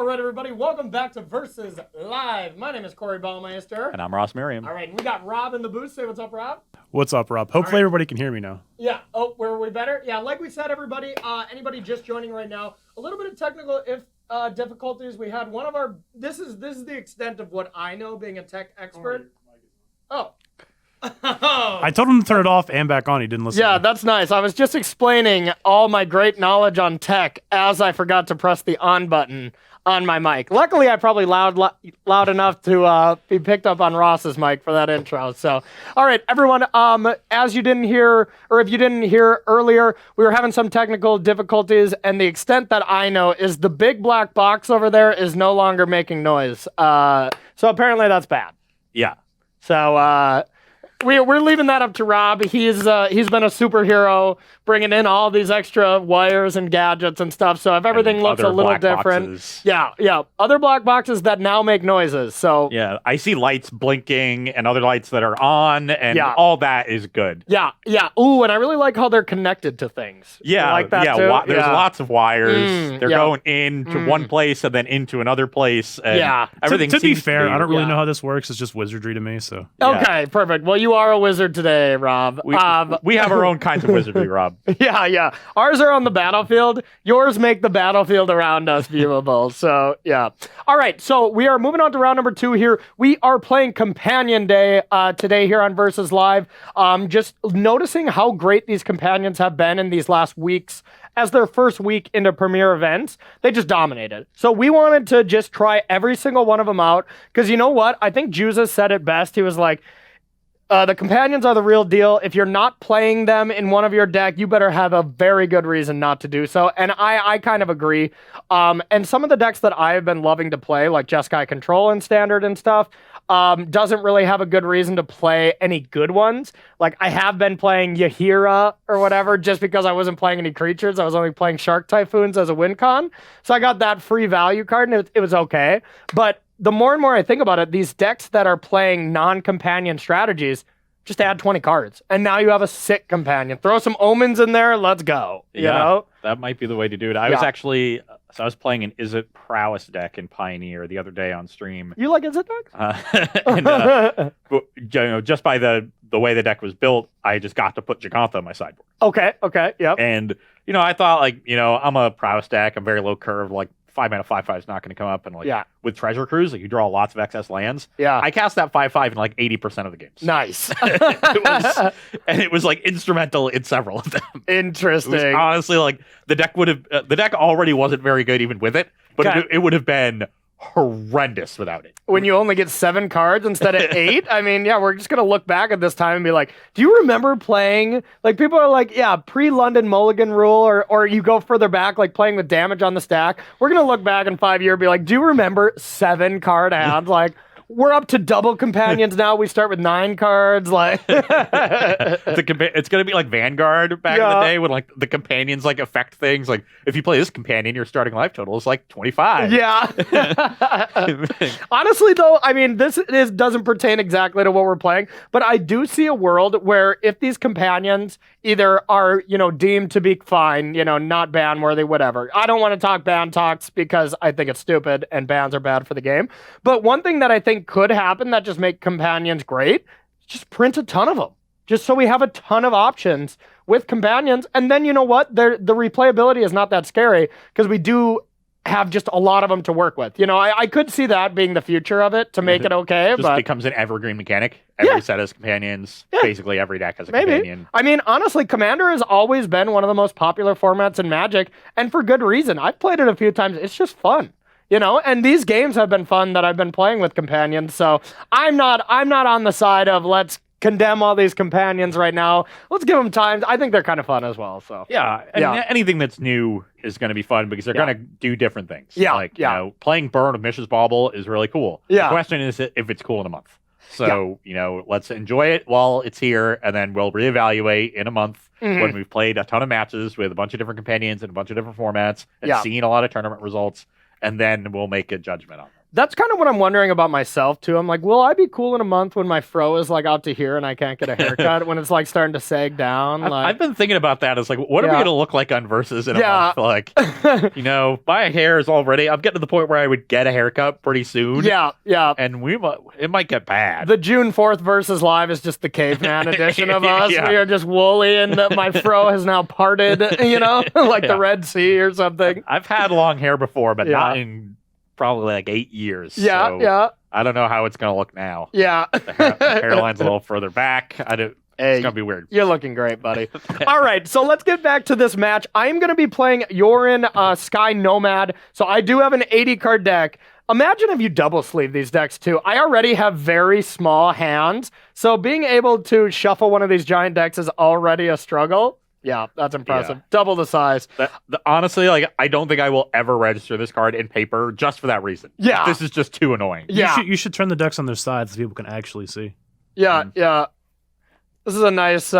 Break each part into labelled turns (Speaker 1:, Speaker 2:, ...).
Speaker 1: All right, everybody, welcome back to Versus Live. My name is Corey Baumeister.
Speaker 2: And I'm Ross Merriam.
Speaker 1: All right, and we got Rob in the booth. Say what's up, Rob.
Speaker 3: What's up, Rob? Hopefully everybody can hear me now.
Speaker 1: Yeah. Oh, were we better? Yeah, like we said, everybody, anybody just joining right now, a little bit of technical difficulties. We had one of our, this is the extent of what I know being a tech expert. Oh.
Speaker 3: I told him to turn it off and back on. He didn't listen.
Speaker 1: Yeah, that's nice. I was just explaining all my great knowledge on tech as I forgot to press the on button on my mic. Luckily, I probably loud enough to be picked up on Ross's mic for that intro. So, all right, everyone, as you didn't hear, or if you didn't hear earlier, we were having some technical difficulties, and the extent that I know is the big black box over there is no longer making noise. So apparently that's bad.
Speaker 2: Yeah.
Speaker 1: So, we're leaving that up to Rob. He's been a superhero, bringing in all these extra wires and gadgets and stuff. So if everything looks a little different,
Speaker 2: boxes.
Speaker 1: yeah, other black boxes that now make noises. So
Speaker 2: yeah, I see lights blinking and other lights that are on, and all that is good.
Speaker 1: Yeah. Ooh, and I really like how they're connected to things.
Speaker 2: Yeah,
Speaker 1: you like that too?
Speaker 2: There's lots of wires. They're going into one place and then into another place. And everything.
Speaker 3: To be fair, I don't really know how this works. It's just wizardry to me. So
Speaker 1: okay, perfect. Well, you are a wizard today, Rob.
Speaker 2: We have our own kinds of wizardry, Rob.
Speaker 1: Yeah. Ours are on the battlefield. Yours make the battlefield around us viewable. So, yeah. All right. So, we are moving on to round number 2 here. We are playing Companion Day today here on Versus Live. Just noticing how great these companions have been in these last weeks. As their first week into Premier events, they just dominated. So we wanted to just try every single one of them out. Because you know what? I think Jesus said it best. He was like, the companions are the real deal. If you're not playing them in one of your deck, you better have a very good reason not to do so. And I kind of agree. And some of the decks that I have been loving to play, like Jeskai Control and Standard and stuff, doesn't really have a good reason to play any good ones. Like I have been playing Yahira or whatever just because I wasn't playing any creatures. I was only playing Shark Typhoons as a win con. So I got that free value card and it was okay. But the more and more I think about it, these decks that are playing non-companion strategies, just add 20 cards. And now you have a sick companion. Throw some omens in there, let's go. You know?
Speaker 2: That might be the way to do it. I was playing an Izzet Prowess deck in Pioneer the other day on stream.
Speaker 1: You like Izzet decks?
Speaker 2: And, just by the way the deck was built, I just got to put Jegantha on my sideboard.
Speaker 1: Okay, yep.
Speaker 2: And, I thought, I'm a Prowess deck. I'm very low curve, 5-mana 5/5 is not going to come up, and with Treasure Cruise, you draw lots of excess lands.
Speaker 1: Yeah,
Speaker 2: I cast that 5/5 in 80% of the games.
Speaker 1: Nice,
Speaker 2: it was instrumental in several of them.
Speaker 1: Interesting.
Speaker 2: It was honestly, the deck already wasn't very good even with it, but it would have been horrendous without it.
Speaker 1: When you only get 7 cards instead of 8, I mean, we're just gonna look back at this time and be like, do you remember playing? People are like, pre-London Mulligan rule, or you go further back, playing with damage on the stack. We're gonna look back in 5 years and be like, do you remember 7 card hands? We're up to double companions now. We start with 9 cards.
Speaker 2: It's gonna be like Vanguard back in the day when the companions affect things. If you play this companion, your starting life total is 25.
Speaker 1: Yeah. Honestly, though, I mean, this doesn't pertain exactly to what we're playing, but I do see a world where if these companions either are, deemed to be fine, not ban worthy, whatever. I don't want to talk ban talks because I think it's stupid and bans are bad for the game. But one thing that I think could happen that just make companions great, just print a ton of them. Just so we have a ton of options with companions. And then you know what? The replayability is not that scary because we do have just a lot of them to work with. I could see that being the future of it to make it okay.
Speaker 2: Just
Speaker 1: but
Speaker 2: becomes an evergreen mechanic. Every set has companions. Yeah. Basically every deck has a companion.
Speaker 1: I mean, honestly, Commander has always been one of the most popular formats in Magic, and for good reason. I've played it a few times. It's just fun. And these games have been fun that I've been playing with companions. So I'm not on the side of let's condemn all these companions right now. Let's give them time. I think they're kind of fun as well. So
Speaker 2: anything that's new is going to be fun because they're going to do different things.
Speaker 1: Yeah,
Speaker 2: playing Burn of Mishra's Bauble is really cool.
Speaker 1: Yeah.
Speaker 2: The question is if it's cool in a month. So, let's enjoy it while it's here, and then we'll reevaluate in a month when we've played a ton of matches with a bunch of different companions in a bunch of different formats and seen a lot of tournament results. And then we'll make a judgment on them.
Speaker 1: That's kind of what I'm wondering about myself too. I'm like, will I be cool in a month when my fro is like out to here and I can't get a haircut when it's like starting to sag down?
Speaker 2: I've been thinking about that. It's like, what are we going to look like on Versus in a month? Like, my hair is already, I'm getting to the point where I would get a haircut pretty soon.
Speaker 1: Yeah.
Speaker 2: And it might get bad.
Speaker 1: The June 4th Versus Live is just the caveman edition of us.
Speaker 2: Yeah.
Speaker 1: We are just woolly and my fro has now parted, like the Red Sea or something.
Speaker 2: I've had long hair before, but not in probably like 8 years.
Speaker 1: Yeah,
Speaker 2: so I don't know how it's going to look now.
Speaker 1: Yeah.
Speaker 2: The hairline's a little further back. It's going to be weird.
Speaker 1: You're looking great, buddy. All right, so let's get back to this match. I am going to be playing Yorion Sky Nomad. So I do have an 80-card deck. Imagine if you double sleeve these decks too. I already have very small hands, so being able to shuffle one of these giant decks is already a struggle. Yeah, that's impressive. Yeah. Double the size.
Speaker 2: Honestly, like, I don't think I will ever register this card in paper just for that reason.
Speaker 1: Yeah.
Speaker 2: This is just too annoying.
Speaker 1: Yeah.
Speaker 3: You should turn the decks on their sides so people can actually see.
Speaker 1: Yeah, yeah. This is a nice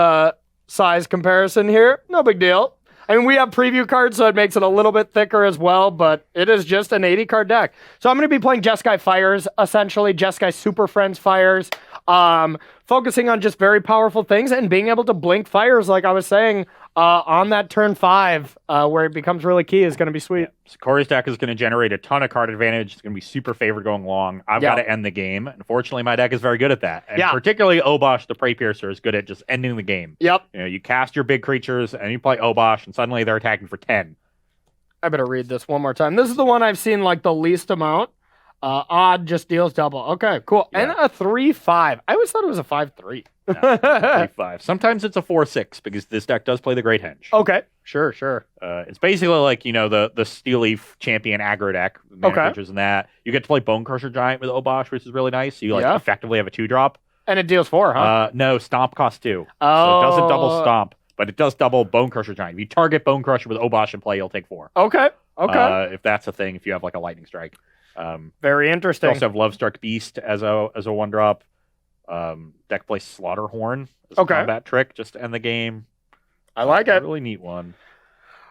Speaker 1: size comparison here. No big deal. I mean, we have preview cards, so it makes it a little bit thicker as well, but it is just an 80-card deck. So I'm going to be playing Jeskai Fires, essentially, Jeskai Superfriends Fires, focusing on just very powerful things and being able to blink fires, like I was saying, on that turn 5, where it becomes really key, is going to be sweet.
Speaker 2: Yeah. So Corey's deck is going to generate a ton of card advantage. It's going to be super favored going long. I've got to end the game. Unfortunately, my deck is very good at that. And particularly Obosh, the Prey Piercer, is good at just ending the game.
Speaker 1: Yep.
Speaker 2: You cast your big creatures, and you play Obosh, and suddenly they're attacking for 10.
Speaker 1: I better read this one more time. This is the one I've seen like the least amount. Odd just deals double. Okay, cool. Yeah. And a 3/5. I always thought it was a 5/3.
Speaker 2: No, 3/5. Sometimes it's a 4/6 because this deck does play the Great Henge.
Speaker 1: Okay, sure.
Speaker 2: It's basically like the Steel Leaf Champion aggro deck. Creatures and that. You get to play Bone Crusher Giant with Obosh, which is really nice. So you effectively have a 2-drop.
Speaker 1: And it deals 4, huh?
Speaker 2: No, Stomp costs 2.
Speaker 1: Oh.
Speaker 2: So it doesn't double Stomp, but it does double Bone Crusher Giant. If you target Bone Crusher with Obosh in play, you'll take 4.
Speaker 1: Okay.
Speaker 2: If that's a thing, if you have like a Lightning Strike.
Speaker 1: Very interesting.
Speaker 2: You also have Lovestruck Beast as a 1-drop. Deck play Slaughterhorn as a combat trick just to end the game.
Speaker 1: I like it.
Speaker 2: Really neat one.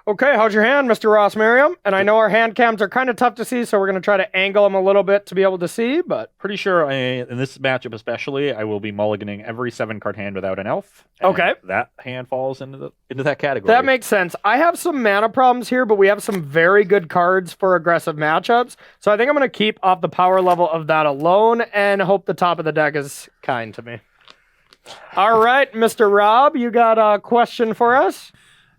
Speaker 1: Okay, how's your hand, Mr. Ross Merriam? And I know our hand cams are kind of tough to see, so we're going to try to angle them a little bit to be able to see, but...
Speaker 2: Pretty sure, in this matchup especially, I will be mulliganing every 7-card hand without an elf.
Speaker 1: Okay.
Speaker 2: That hand falls into that category.
Speaker 1: That makes sense. I have some mana problems here, but we have some very good cards for aggressive matchups, so I think I'm going to keep off the power level of that alone and hope the top of the deck is kind to me. All right, Mr. Rob, you got a question for us?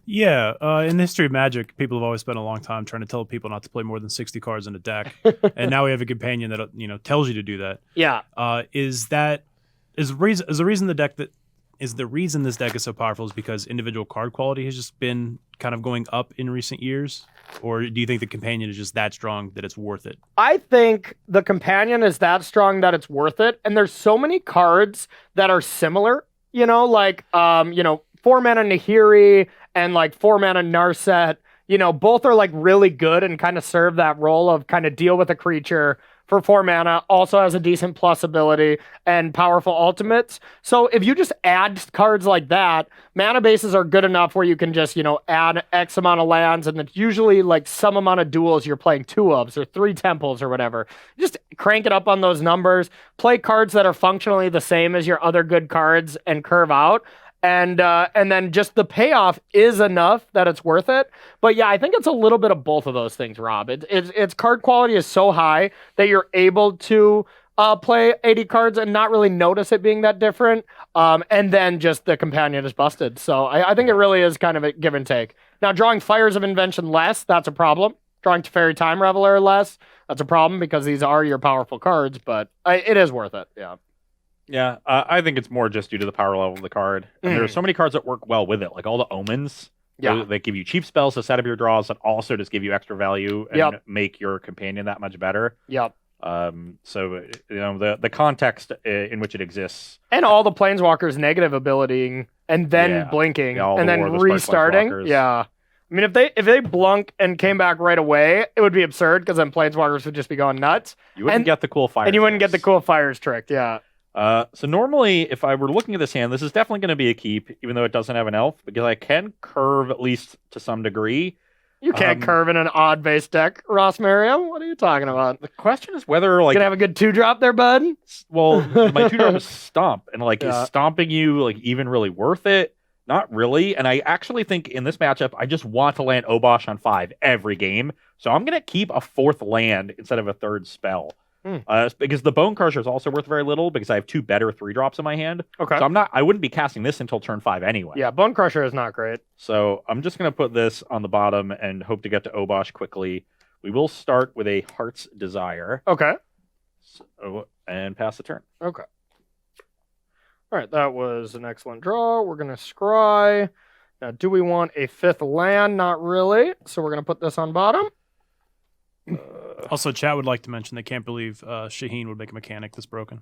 Speaker 3: Yeah, in the history of Magic, people have always spent a long time trying to tell people not to play more than 60 cards in a deck, and now we have a companion that tells you to do that.
Speaker 1: Yeah.
Speaker 3: Is the reason this deck is so powerful is because individual card quality has just been kind of going up in recent years, or do you think the companion is just that strong that it's worth it?
Speaker 1: I think the companion is that strong that it's worth it, and there's so many cards that are similar. 4-mana Nahiri and like 4-mana Narset, both are like really good and kind of serve that role of kind of deal with a creature for 4 mana, also has a decent plus ability and powerful ultimates. So if you just add cards like that, mana bases are good enough where you can just, add X amount of lands, and it's usually like some amount of duels you're playing 2 ofs or 3 temples or whatever. Just crank it up on those numbers, play cards that are functionally the same as your other good cards and curve out. And then just the payoff is enough that it's worth it. But yeah, I think it's a little bit of both of those things, Rob. Its card quality is so high that you're able to play 80 cards and not really notice it being that different. And then just the companion is busted. So I think it really is kind of a give and take. Now, drawing Fires of Invention less, that's a problem. Drawing Teferi Time Reveler less, that's a problem because these are your powerful cards. But it is worth it, yeah.
Speaker 2: Yeah, I think it's more just due to the power level of the card. And there are so many cards that work well with it, like all the Omens.
Speaker 1: Yeah.
Speaker 2: They give you cheap spells to set up your draws that also just give you extra value and make your companion that much better.
Speaker 1: Yep.
Speaker 2: So, the context in which it exists.
Speaker 1: And all the Planeswalkers negative abilitying and then blinking and then restarting. Yeah. I mean, if they blunk and came back right away, it would be absurd because then Planeswalkers would just be going nuts.
Speaker 2: You wouldn't get the cool fires.
Speaker 1: And you wouldn't get the cool fires trick, yeah.
Speaker 2: So normally, if I were looking at this hand, this is definitely going to be a keep, even though it doesn't have an elf, because I can curve at least to some degree.
Speaker 1: You can't curve in an odd base deck, Ross Merriam. What are you talking about?
Speaker 2: The question is whether like
Speaker 1: gonna have a good 2-drop there, bud.
Speaker 2: Well, my 2-drop is Stomp, and like is stomping you like even really worth it? Not really. And I actually think in this matchup, I just want to land Obosh on 5 every game, so I'm gonna keep a 4th land instead of a 3rd spell. Because the Bone Crusher is also worth very little because I have 2 better 3-drops in my hand.
Speaker 1: Okay.
Speaker 2: So I wouldn't be casting this until turn 5 anyway.
Speaker 1: Yeah, Bone Crusher is not great.
Speaker 2: So I'm just going to put this on the bottom and hope to get to Obosh quickly. We will start with a Heart's Desire.
Speaker 1: Okay.
Speaker 2: So, and pass the turn.
Speaker 1: Okay. All right, that was an excellent draw. We're going to scry. Now, do we want a 5th land? Not really. So we're going to put this on bottom.
Speaker 3: Also, chat would like to mention they can't believe Shaheen would make a mechanic this broken.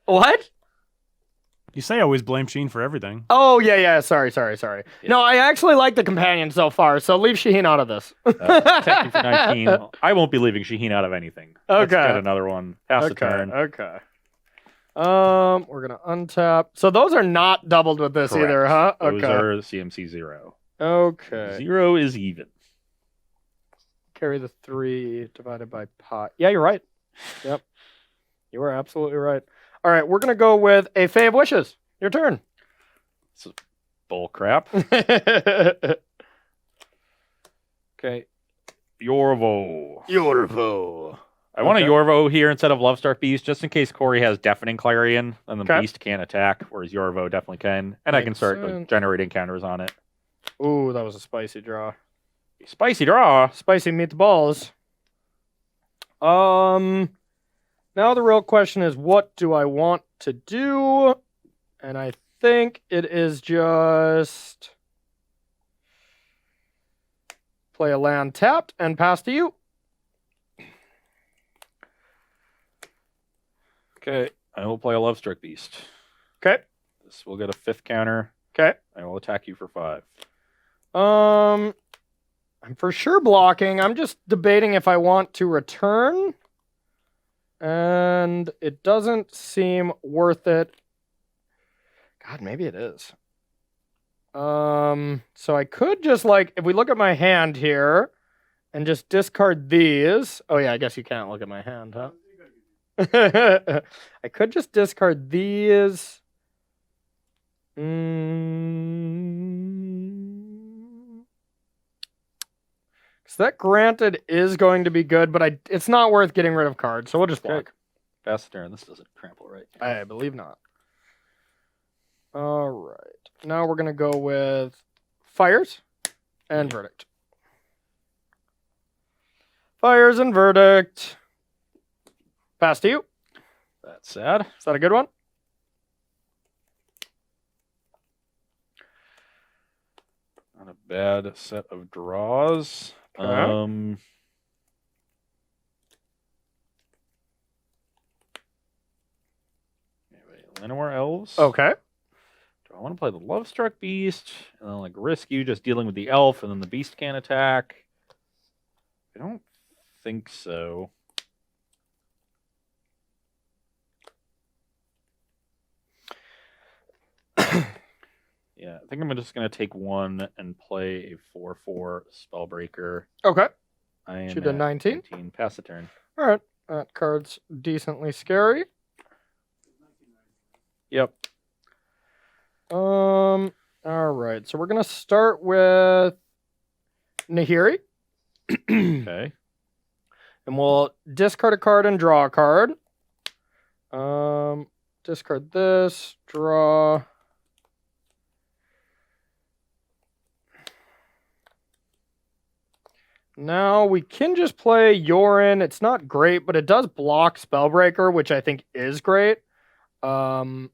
Speaker 1: What?
Speaker 3: You say I always blame Shaheen for everything.
Speaker 1: Oh, yeah. Sorry. Yeah. No, I actually like the companion so far, so leave Shaheen out of this.
Speaker 2: Thank you for 19. I won't be leaving Shaheen out of anything.
Speaker 1: Okay.
Speaker 2: Let's get another one. Pass the turn.
Speaker 1: Okay. We're going to untap. So those are not doubled with this either, huh?
Speaker 2: Okay. Those are CMC 0.
Speaker 1: Okay.
Speaker 2: 0 is even.
Speaker 1: Carry the 3 divided by pi. Yeah, you're right. Yep. You are absolutely right. All right, we're going to go with a Fae of Wishes. Your turn.
Speaker 2: This is bull crap. Okay. Yorvo. I want a Yorvo here instead of Lovestruck Beast, just in case Corey has Deafening Clarion, and the Beast can't attack, whereas Yorvo definitely can. And I can start like, generating counters on it.
Speaker 1: Ooh, that was a spicy draw.
Speaker 2: Spicy draw.
Speaker 1: Spicy meatballs. Now the real question is, what do I want to do? And I think it is just play a land tapped and pass to you.
Speaker 2: Okay, I will play a Lovestruck Beast.
Speaker 1: Okay.
Speaker 2: This will get a 5th counter.
Speaker 1: Okay.
Speaker 2: I will attack you for 5.
Speaker 1: I'm for sure blocking. I'm just debating if I want to return. And it doesn't seem worth it. God, maybe it is. So I could just like, if we look at my hand here and just discard these. Oh yeah, I guess you can't look at my hand, huh? I could just discard these. So that granted is going to be good, but it's not worth getting rid of cards, so we'll just block.
Speaker 2: Pass the turn. This doesn't trample, right?
Speaker 1: I believe not. All right. Now we're going to go with Fires and Verdict. Fires and Verdict. Pass to you.
Speaker 2: That's sad.
Speaker 1: Is that a good one?
Speaker 2: Not a bad set of draws.
Speaker 1: Okay.
Speaker 2: Llanowar Elves.
Speaker 1: Okay.
Speaker 2: Do I want to play the Lovestruck Beast and then like risk you just dealing with the elf and then the beast can't attack? I don't think so. Yeah, I think I'm just going to take 1 and play a 4/4 Spellbreaker.
Speaker 1: Okay.
Speaker 2: I am
Speaker 1: Shoot a 19.
Speaker 2: Pass the turn.
Speaker 1: All right. That card's decently scary.
Speaker 2: Yep.
Speaker 1: All right. So we're going to start with Nahiri.
Speaker 2: Okay.
Speaker 1: And we'll discard a card and draw a card. Discard this, draw. Now we can just play Yorion. It's not great, but it does block Spellbreaker, which I think is great. So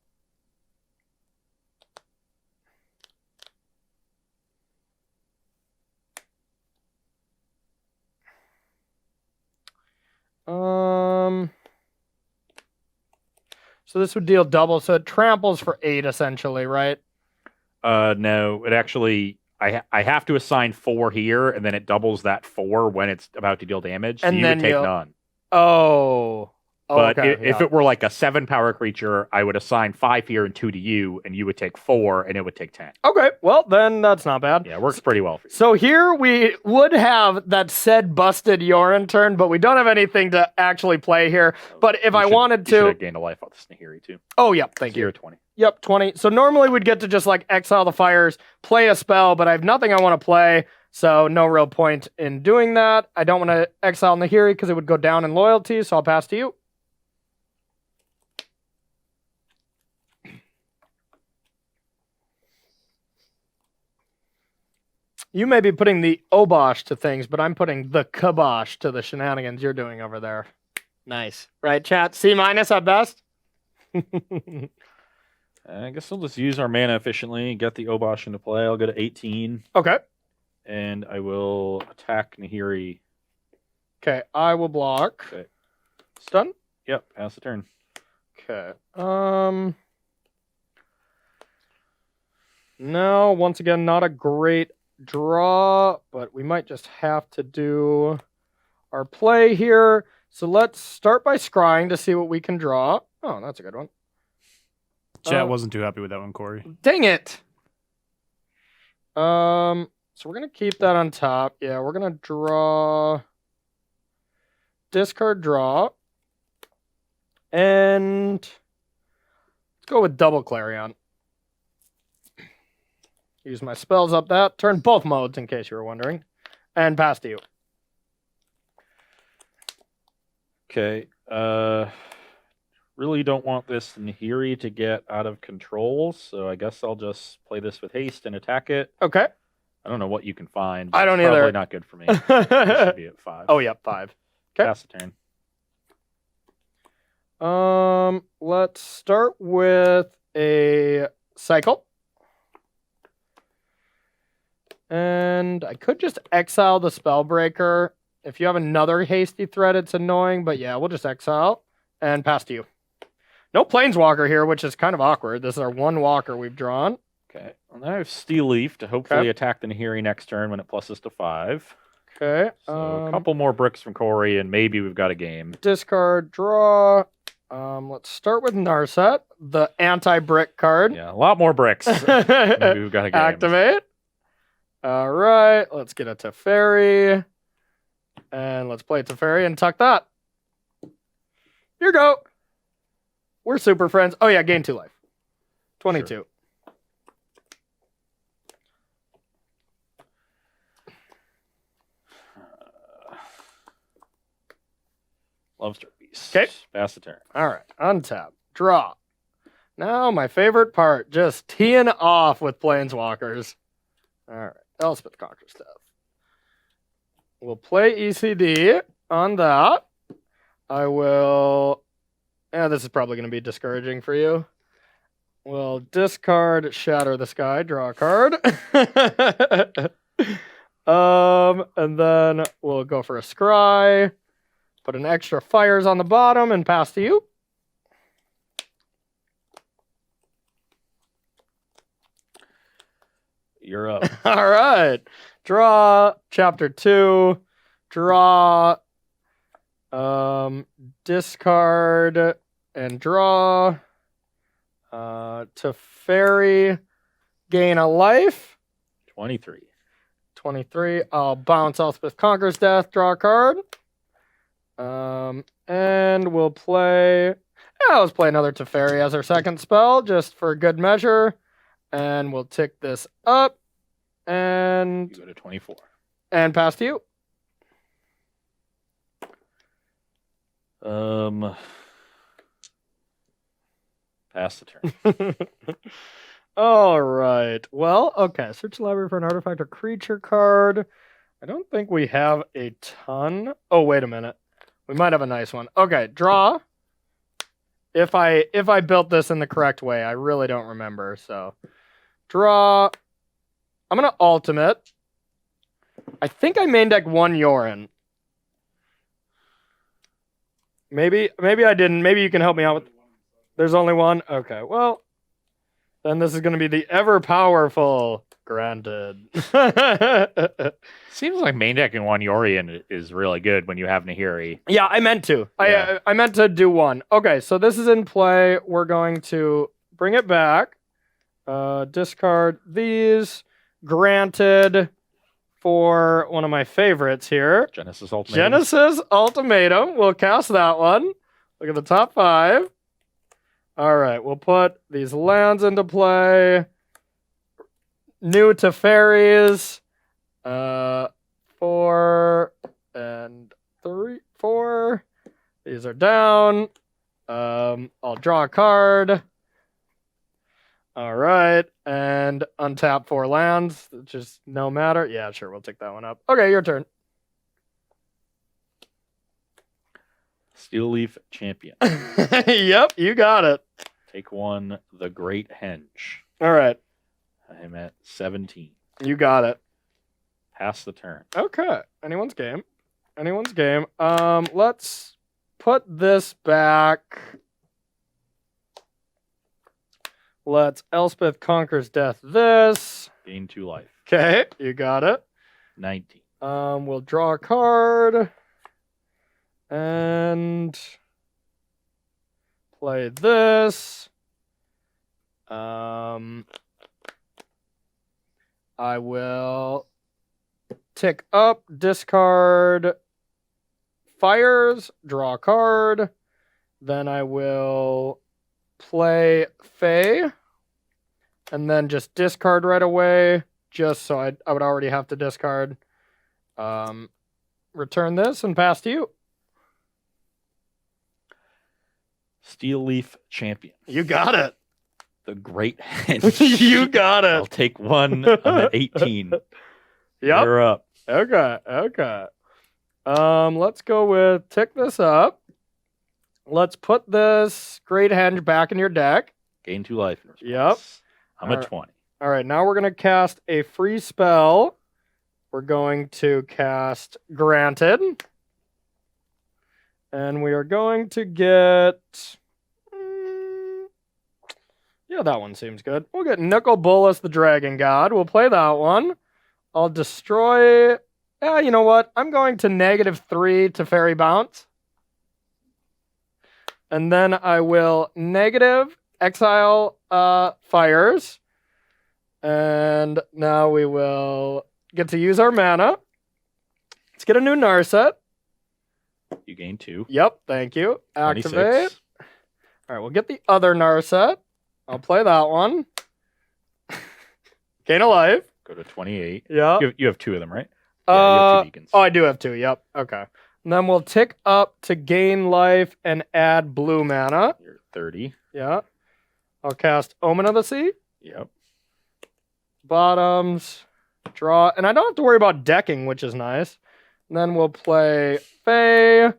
Speaker 1: this would deal double, so it tramples for 8 essentially, right?
Speaker 2: No, it actually I have to assign 4 here, and then it doubles that 4 when it's about to deal damage. So
Speaker 1: And
Speaker 2: you
Speaker 1: then
Speaker 2: would take none.
Speaker 1: Oh. Oh,
Speaker 2: But
Speaker 1: okay,
Speaker 2: if
Speaker 1: yeah.
Speaker 2: it were like a 7 power creature, I would assign 5 here and 2 to you, and you would take 4, and it would take 10.
Speaker 1: Okay, well, then that's not bad.
Speaker 2: Yeah, it works pretty well for you.
Speaker 1: So here we would have that said busted Yorion turn, but we don't have anything to actually play here. But if I wanted
Speaker 2: You should
Speaker 1: to...
Speaker 2: have gained a life off the Nahiri, too.
Speaker 1: Oh, yeah, thank you.
Speaker 2: 20.
Speaker 1: Yep, 20. So normally we'd get to just like exile the fires, play a spell, but I have nothing I want to play, so no real point in doing that. I don't want to exile Nahiri because it would go down in loyalty, so I'll pass to you. You may be putting the Obosh to things, but I'm putting the kibosh to the shenanigans you're doing over there. Nice. Right, chat? C- at best?
Speaker 2: I guess we'll just use our mana efficiently, get the Obosh into play. I'll go to 18,
Speaker 1: Okay.
Speaker 2: and I will attack Nahiri.
Speaker 1: Okay, I will block.
Speaker 2: Okay.
Speaker 1: Stun?
Speaker 2: Yep, pass the turn.
Speaker 1: Okay. No, once again, not a great draw, but we might just have to do our play here. So let's start by scrying to see what we can draw. Oh, that's a good one.
Speaker 3: Chat wasn't too happy with that one, Corey.
Speaker 1: Dang it. So we're gonna keep that on top. Yeah, we're gonna draw, discard, draw, and let's go with double Clarion. Use my spells up that. Turn both modes in case you were wondering. And pass to you.
Speaker 2: Okay. Really don't want this Nahiri to get out of control, so I guess I'll just play this with haste and attack it.
Speaker 1: Okay.
Speaker 2: I don't know what you can find. But
Speaker 1: I don't
Speaker 2: it's
Speaker 1: either.
Speaker 2: Probably not good for me. It should be at 5.
Speaker 1: Oh, yep, 5. Okay.
Speaker 2: Pass the turn.
Speaker 1: Let's start with a cycle. And I could just exile the Spellbreaker. If you have another hasty threat, it's annoying, but yeah, we'll just exile and pass to you. No Planeswalker here, which is kind of awkward. This is our one walker we've drawn.
Speaker 2: Okay. Well, now I have Steel Leaf to hopefully attack the Nahiri next turn when it pluses to 5.
Speaker 1: Okay.
Speaker 2: So a couple more bricks from Corey, and maybe we've got a game.
Speaker 1: Discard, draw. Let's start with Narset, the anti-brick card.
Speaker 2: Yeah, a lot more bricks. Maybe we've got a game.
Speaker 1: Activate. All right, let's get a Teferi. And let's play Teferi and tuck that. Here you go. We're super friends. Oh, yeah, gain 2 life. 22.
Speaker 2: Sure. Lobster Beast.
Speaker 1: Okay.
Speaker 2: Pass the turn.
Speaker 1: All right, untap. Draw. Now, my favorite part, just teeing off with Planeswalkers. All right, Elspeth Conquers Death. We'll play ECD on that. I will... Yeah, this is probably going to be discouraging for you. We'll discard Shatter the Sky, draw a card. And then we'll go for a Scry. Put an extra fires on the bottom and pass to you.
Speaker 2: You're up.
Speaker 1: All right. Draw. Chapter 2. Draw. Discard and draw. Teferi. Gain a life.
Speaker 2: 23.
Speaker 1: 23. I'll bounce Elspeth Conquers Death. Draw a card. And we'll play... Yeah, let's play another Teferi as our second spell, just for good measure. And we'll tick this up. And...
Speaker 2: You go to 24.
Speaker 1: And pass to you.
Speaker 2: Pass the turn.
Speaker 1: All right. Well, okay. Search the library for an artifact or creature card. I don't think we have a ton. Oh, wait a minute. We might have a nice one. Okay, draw. If I built this in the correct way, I really don't remember. So, draw. I'm gonna ultimate. I think I main deck 1 Yorion. Maybe I didn't. Maybe you can help me out with. There's only one? Okay, well, then this is going to be the ever-powerful granted.
Speaker 2: Seems like main deck in one Yorion is really good when you have Nahiri.
Speaker 1: Yeah, I meant to.
Speaker 2: Yeah.
Speaker 1: I meant to do one. Okay, so this is in play. We're going to bring it back. Discard these. Granted for one of my favorites here.
Speaker 2: Genesis Ultimatum.
Speaker 1: Genesis Ultimatum. We'll cast that one. Look at the top 5. All right, we'll put these lands into play. New Teferis. 4 and 3, 4. These are down. I'll draw a card. All right, and untap 4 lands, just no matter. Yeah, sure, we'll take that one up. Okay, your turn.
Speaker 2: Steel Leaf Champion.
Speaker 1: Yep, you got it.
Speaker 2: Take 1, the Great Henge.
Speaker 1: All right,
Speaker 2: I'm at 17.
Speaker 1: you got it.
Speaker 2: Pass the turn.
Speaker 1: Okay, anyone's game. Anyone's game. Let's put this back. Let's Elspeth Conquers Death this.
Speaker 2: Gain 2 life.
Speaker 1: Okay, you got it.
Speaker 2: 19.
Speaker 1: We'll draw a card. And play this. I will tick up, discard fires, draw a card. Then I will play Fae. And then just discard right away. Just so I would already have to discard. Return this and pass to you.
Speaker 2: Steel Leaf Champion.
Speaker 1: You got it.
Speaker 2: The Great Henge.
Speaker 1: You got
Speaker 2: I'll
Speaker 1: it.
Speaker 2: take 1. I'm at 18.
Speaker 1: Yep.
Speaker 2: You're up.
Speaker 1: Okay. Let's go with tick this up. Let's put this Great Henge back in your deck.
Speaker 2: Gain 2 life. In response.
Speaker 1: Yep.
Speaker 2: I'm at 20.
Speaker 1: All right, now we're going to cast a free spell. We're going to cast Granted. And we are going to get... yeah, that one seems good. We'll get Nicol Bolas the Dragon God. We'll play that one. I'll destroy... yeah, you know what? I'm going to -3 to Fairy Bounce. And then I will negative exile fires. And now we will get to use our mana. Let's get a new Narset.
Speaker 2: You gain 2.
Speaker 1: Yep, thank you. Activate.
Speaker 2: 26.
Speaker 1: All right, we'll get the other Narset. I'll play that one. Gain a life.
Speaker 2: Go to 28.
Speaker 1: Yeah.
Speaker 2: You have 2 of them, right? Yeah, you have 2 beacons.
Speaker 1: Oh, I do have 2. Yep. Okay. And then we'll tick up to gain life and add blue mana.
Speaker 2: You're 30.
Speaker 1: Yeah. I'll cast Omen of the Sea.
Speaker 2: Yep.
Speaker 1: Bottoms. Draw. And I don't have to worry about decking, which is nice. And then we'll play Fae.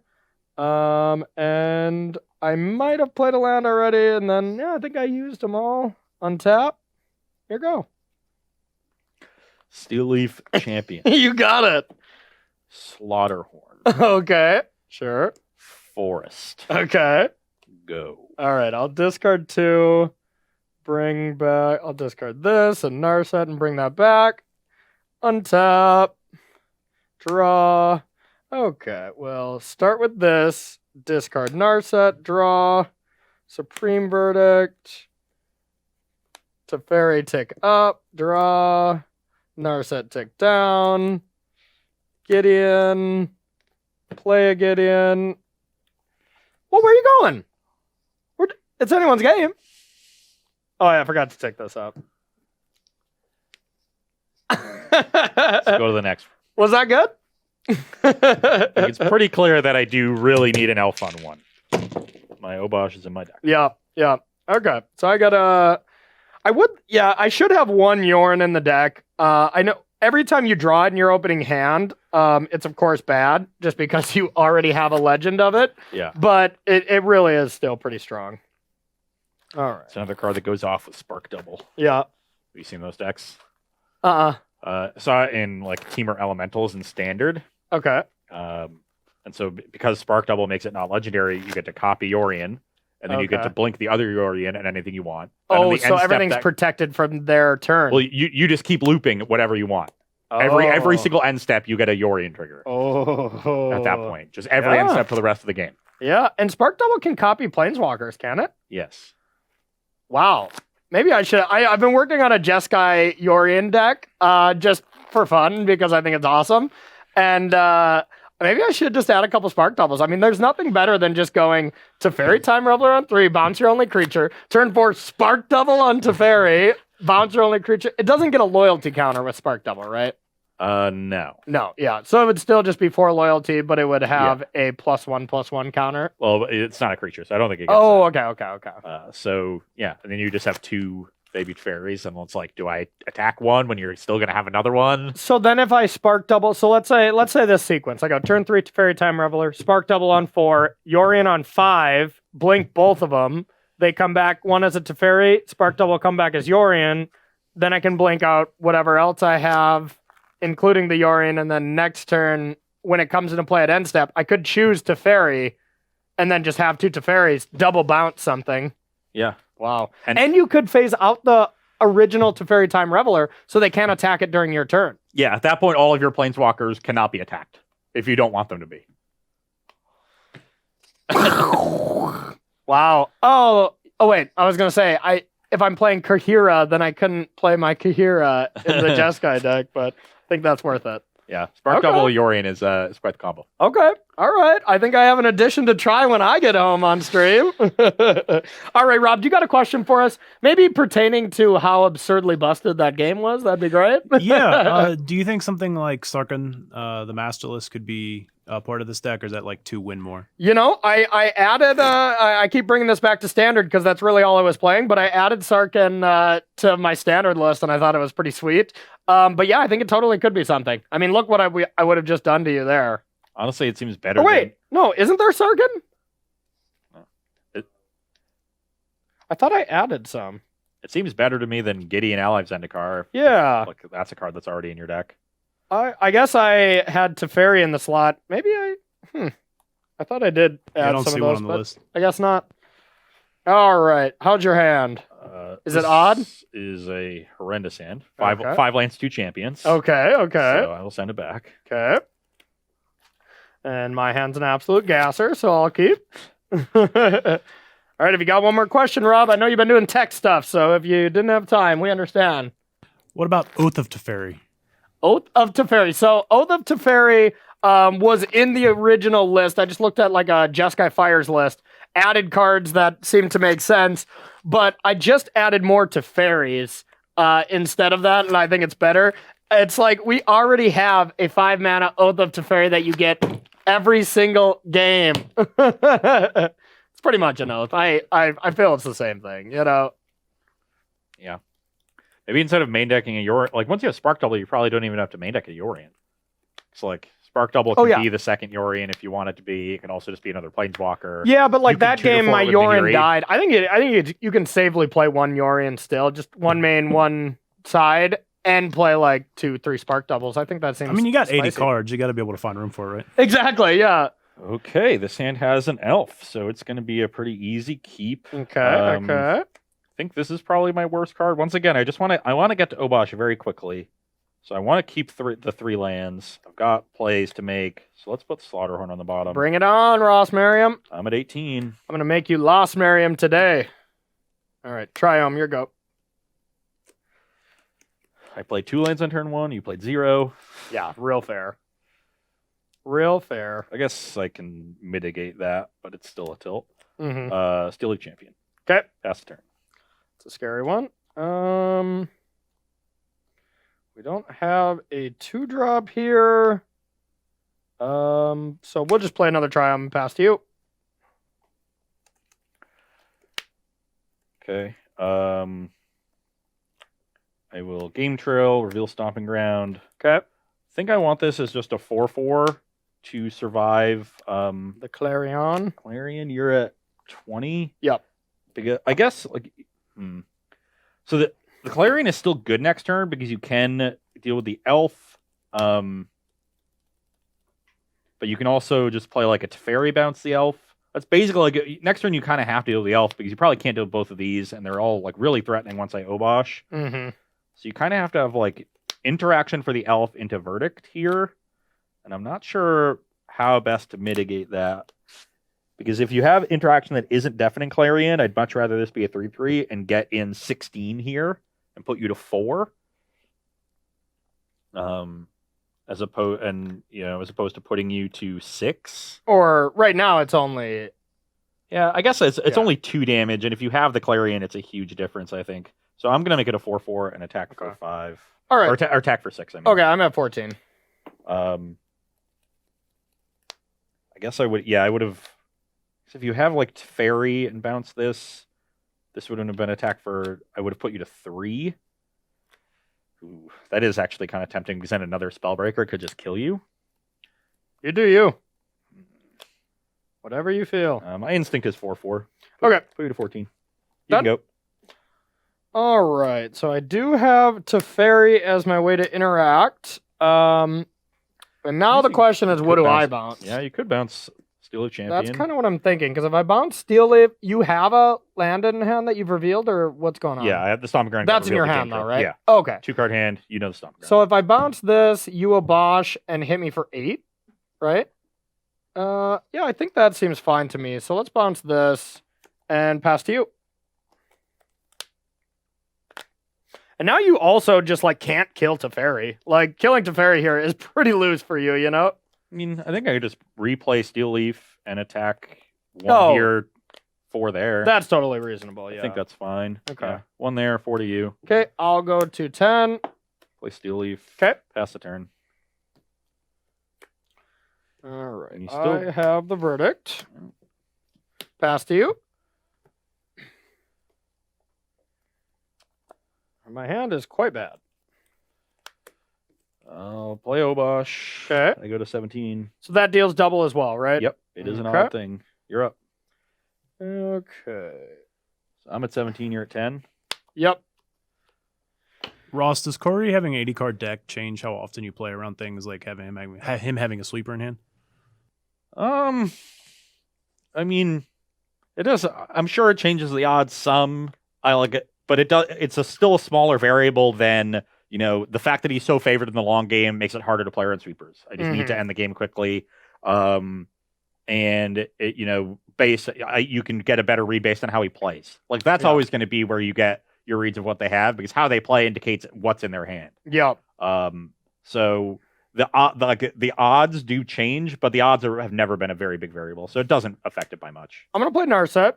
Speaker 1: And I might have played a land already. And then, yeah, I think I used them all. Untap. Here you go.
Speaker 2: Steel Leaf Champion.
Speaker 1: You got it.
Speaker 2: Slaughterhorn.
Speaker 1: Okay. Sure.
Speaker 2: Forest.
Speaker 1: Okay.
Speaker 2: Go.
Speaker 1: All right. I'll discard 2. Bring back. I'll discard this and Narset and bring that back. Untap. Draw. Okay. Well, start with this. Discard Narset. Draw. Supreme Verdict. Teferi tick up. Draw. Narset tick down. Gideon. Play a Gideon. Well, where are you going? It's anyone's game. Oh, yeah, I forgot to tick this up.
Speaker 2: Let's go to the next
Speaker 1: Was that good?
Speaker 2: It's pretty clear that I do really need an elf on 1. My Obosh is in my deck.
Speaker 1: Yeah. Okay. So I got I should have 1 Yorn in the deck. I know every time you draw it in your opening hand, it's of course bad just because you already have a legend of it.
Speaker 2: Yeah.
Speaker 1: But it really is still pretty strong. All right.
Speaker 2: It's another card that goes off with Spark Double.
Speaker 1: Yeah.
Speaker 2: Have you seen those decks?
Speaker 1: Uh-uh.
Speaker 2: Saw it in like Teamer Elementals and Standard.
Speaker 1: Okay.
Speaker 2: And so because Spark Double makes it not legendary, you get to copy Yorion, And then you get to
Speaker 1: Okay.
Speaker 2: blink the other Yorion and anything you want. And in
Speaker 1: Oh,
Speaker 2: the
Speaker 1: so
Speaker 2: end step
Speaker 1: everything's
Speaker 2: deck-
Speaker 1: protected from their turn.
Speaker 2: Well, you just keep looping whatever you want. Every single end step, you get a Yorion trigger
Speaker 1: Oh.
Speaker 2: at that point. Just every end
Speaker 1: Yeah.
Speaker 2: step for the rest of the game.
Speaker 1: Yeah, and Spark Double can copy Planeswalkers, can it?
Speaker 2: Yes.
Speaker 1: Wow. Maybe I should. I've been working on a Jeskai Yorion deck just for fun because I think it's awesome. And maybe I should just add a couple Spark Doubles. I mean, there's nothing better than just going Teferi Time Reveler on 3, bounce your only creature, turn 4, Spark Double on Teferi, bounce your only creature. It doesn't get a loyalty counter with Spark Double, right?
Speaker 2: No.
Speaker 1: No, yeah. So it would still just be 4 loyalty, but it would have a +1/+1 counter.
Speaker 2: Well, it's not a creature, so I don't think it gets
Speaker 1: Oh,
Speaker 2: that.
Speaker 1: okay.
Speaker 2: So, yeah. And then you just have 2 baby fairies, and it's like, do I attack one when you're still going to have another one?
Speaker 1: So then if I Spark Double, so let's say this sequence. I go turn 3 Teferi Time Reveler, Spark Double on 4, Yorion on 5, blink both of them. They come back, one as a Teferi, Spark Double come back as Yorion. Then I can blink out whatever else I have, including the Yorion, and then next turn, when it comes into play at end step, I could choose Teferi and then just have 2 Teferis, double bounce something.
Speaker 2: Yeah.
Speaker 1: Wow.
Speaker 2: And-
Speaker 1: And you could phase out the original Teferi Time Reveler so they can't attack it during your turn.
Speaker 2: Yeah, at that point, all of your planeswalkers cannot be attacked if you don't want them to be.
Speaker 1: Wow. Oh, wait. I was going to say, if I'm playing Kahira, then I couldn't play my Kahira in the Jeskai deck, but I think that's worth it.
Speaker 2: Yeah, Spark
Speaker 1: Okay.
Speaker 2: Double Yorion is quite the combo.
Speaker 1: Okay. All right. I think I have an addition to try when I get home on stream. All right, Rob, do you got a question for us? Maybe pertaining to how absurdly busted that game was? That'd be great.
Speaker 3: Yeah. Do you think something like Sarkhan, the Masterless, could be part of this deck, or is that like 2 win more?
Speaker 1: You know, I added, I keep bringing this back to standard because that's really all I was playing, but I added Sarkhan to my standard list and I thought it was pretty sweet. But yeah, I think it totally could be something. I mean, look what I would have just done to you there.
Speaker 2: Honestly, it seems better.
Speaker 1: Oh, wait. No, isn't there Sarkhan? I thought I added some.
Speaker 2: It seems better to me than Gideon Ally of Zendikar.
Speaker 1: Yeah.
Speaker 2: Like, that's a card that's already in your deck.
Speaker 1: I guess I had Teferi in the slot. Maybe I thought I did add
Speaker 3: I don't
Speaker 1: some
Speaker 3: see
Speaker 1: of
Speaker 3: one
Speaker 1: those,
Speaker 3: on the
Speaker 1: but
Speaker 3: list.
Speaker 1: I guess not. All right. How's your hand? Is it odd?
Speaker 2: Is a horrendous hand. 5
Speaker 1: Okay.
Speaker 2: 5 lands, 2 champions.
Speaker 1: Okay.
Speaker 2: So I will send it back.
Speaker 1: Okay. And my hand's an absolute gasser, so I'll keep. All right, if you got one more question, Rob, I know you've been doing tech stuff, so if you didn't have time, we understand.
Speaker 3: What about Oath of Teferi?
Speaker 1: Oath of Teferi. So Oath of Teferi was in the original list. I just looked at like a Jeskai Fires list, added cards that seemed to make sense, but I just added more Teferis instead of that, and I think it's better. It's like we already have a 5-mana Oath of Teferi that you get every single game. It's pretty much an oath. I feel it's the same thing, you know.
Speaker 2: Yeah. Maybe instead of main decking a Yorion, like once you have Spark Double, you probably don't even have to main deck a Yorion. It's like Spark Double can be the second Yorion if you want it to be. It can also just be another Planeswalker.
Speaker 1: Yeah, but like
Speaker 2: You can
Speaker 1: that
Speaker 2: tutor
Speaker 1: game,
Speaker 2: for
Speaker 1: my
Speaker 2: it with
Speaker 1: Yorion
Speaker 2: Nahiri.
Speaker 1: died. I think you can safely play one Yorion still, just one main, one side, and play like 2-3 Spark Doubles. I think that seems.
Speaker 3: I mean, you got 80
Speaker 1: spicy.
Speaker 3: cards. You got to be able to find room for it, right?
Speaker 1: Exactly. Yeah.
Speaker 2: Okay, this hand has an elf, so it's going to be a pretty easy keep.
Speaker 1: Okay.
Speaker 2: Okay.
Speaker 1: Okay.
Speaker 2: I think this is probably my worst card. Once again, I want to get to Obosh very quickly. So I want to keep the 3 lands. I've got plays to make. So let's put Slaughterhorn on the bottom.
Speaker 1: Bring it on, Ross Merriam.
Speaker 2: I'm at 18.
Speaker 1: I'm gonna make you Lost Merriam today. All right, Triome, your go.
Speaker 2: I played 2 lands on turn 1. You played 0.
Speaker 1: Yeah, real fair. Real fair.
Speaker 2: I guess I can mitigate that, but it's still a tilt.
Speaker 1: Mm-hmm.
Speaker 2: Steel League Champion.
Speaker 1: Okay.
Speaker 2: Pass the turn.
Speaker 1: It's a scary one. We don't have a 2-drop here. So we'll just play another Triumph past you.
Speaker 2: Okay. I will Game Trail, reveal Stomping Ground.
Speaker 1: Okay.
Speaker 2: I think I want this as just a 4/4 to survive.
Speaker 1: The Clarion.
Speaker 2: Clarion, you're at 20.
Speaker 1: Yep.
Speaker 2: Because I guess like, so the Clarion is still good next turn because you can deal with the elf. But you can also just play like a Teferi bounce the elf. That's basically like next turn you kind of have to deal with the elf because you probably can't deal with both of these, and they're all like really threatening once I Obosh.
Speaker 1: Mm-hmm.
Speaker 2: So you kind of have to have like interaction for the elf into Verdict here, and I'm not sure how best to mitigate that. Because if you have interaction that isn't Deafening Clarion, I'd much rather this be a 3/3 and get in 16 here and put you to 4. As opposed to putting you to 6.
Speaker 1: Or right now it's only.
Speaker 2: Yeah, I guess it's only 2 damage, and if you have the Clarion, it's a huge difference, I think. So I'm gonna make it a 4/4 and attack for 5.
Speaker 1: All right.
Speaker 2: Or attack for 6. I mean.
Speaker 1: Okay, I'm at 14.
Speaker 2: I guess I would. Yeah, I would have. So if you have like Fairy and bounce this wouldn't have been attack for. I would have put you to 3. Ooh, that is actually kind of tempting because then another Spellbreaker could just kill you.
Speaker 1: You do you. Whatever you feel.
Speaker 2: My instinct is 4/4.
Speaker 1: Okay.
Speaker 2: Put you to 14. You
Speaker 1: Done?
Speaker 2: can go.
Speaker 1: All right. So I do have Teferi as my way to interact. And now the question is, what do I bounce?
Speaker 2: Yeah, you could bounce Steel Leaf Champion.
Speaker 1: That's kind of what I'm thinking. Because if I bounce Steel Leaf, you have a land in hand that you've revealed, or what's going on?
Speaker 2: Yeah, I have the Stomping Ground.
Speaker 1: That's in your hand, though, right?
Speaker 2: Yeah.
Speaker 1: Okay.
Speaker 2: 2-card hand. You know the Stomping Ground.
Speaker 1: So if I bounce this, you Obosh and hit me for 8, right? Yeah, I think that seems fine to me. So let's bounce this and pass to you. And now you also just like can't kill Teferi. Like killing Teferi here is pretty loose for you, you know?
Speaker 2: I mean, I think I could just replay Steel Leaf and attack 1 here, 4 there.
Speaker 1: That's totally reasonable, yeah.
Speaker 2: I think that's fine.
Speaker 1: Okay.
Speaker 2: Yeah. 1 there, 4 to you.
Speaker 1: Okay, I'll go to 10.
Speaker 2: Play Steel Leaf.
Speaker 1: Okay.
Speaker 2: Pass the turn.
Speaker 1: All right.
Speaker 2: And you still...
Speaker 1: I have the Verdict. Pass to you. My hand is quite bad.
Speaker 2: I'll play Obosh.
Speaker 1: Okay.
Speaker 2: I go to 17.
Speaker 1: So that deals double as well, right?
Speaker 2: Yep. It is an
Speaker 1: Okay.
Speaker 2: odd thing. You're up.
Speaker 1: Okay.
Speaker 2: So I'm at 17. You're at 10.
Speaker 1: Yep.
Speaker 3: Ross, does Corey having an 80-card deck change how often you play around things like him having a sweeper in hand?
Speaker 2: I mean, it does. I'm sure it changes the odds some. I like it, but it does. It's still a smaller variable than the fact that he's so favored in the long game makes it harder to play around sweepers. I just need to end the game quickly. And it, you can get a better read based on how he plays. Like that's always going to be where you get your reads of what they have because how they play indicates what's in their hand.
Speaker 1: Yep.
Speaker 2: So the odds do change, but the odds have never been a very big variable, so it doesn't affect it by much.
Speaker 1: I'm gonna play Narset.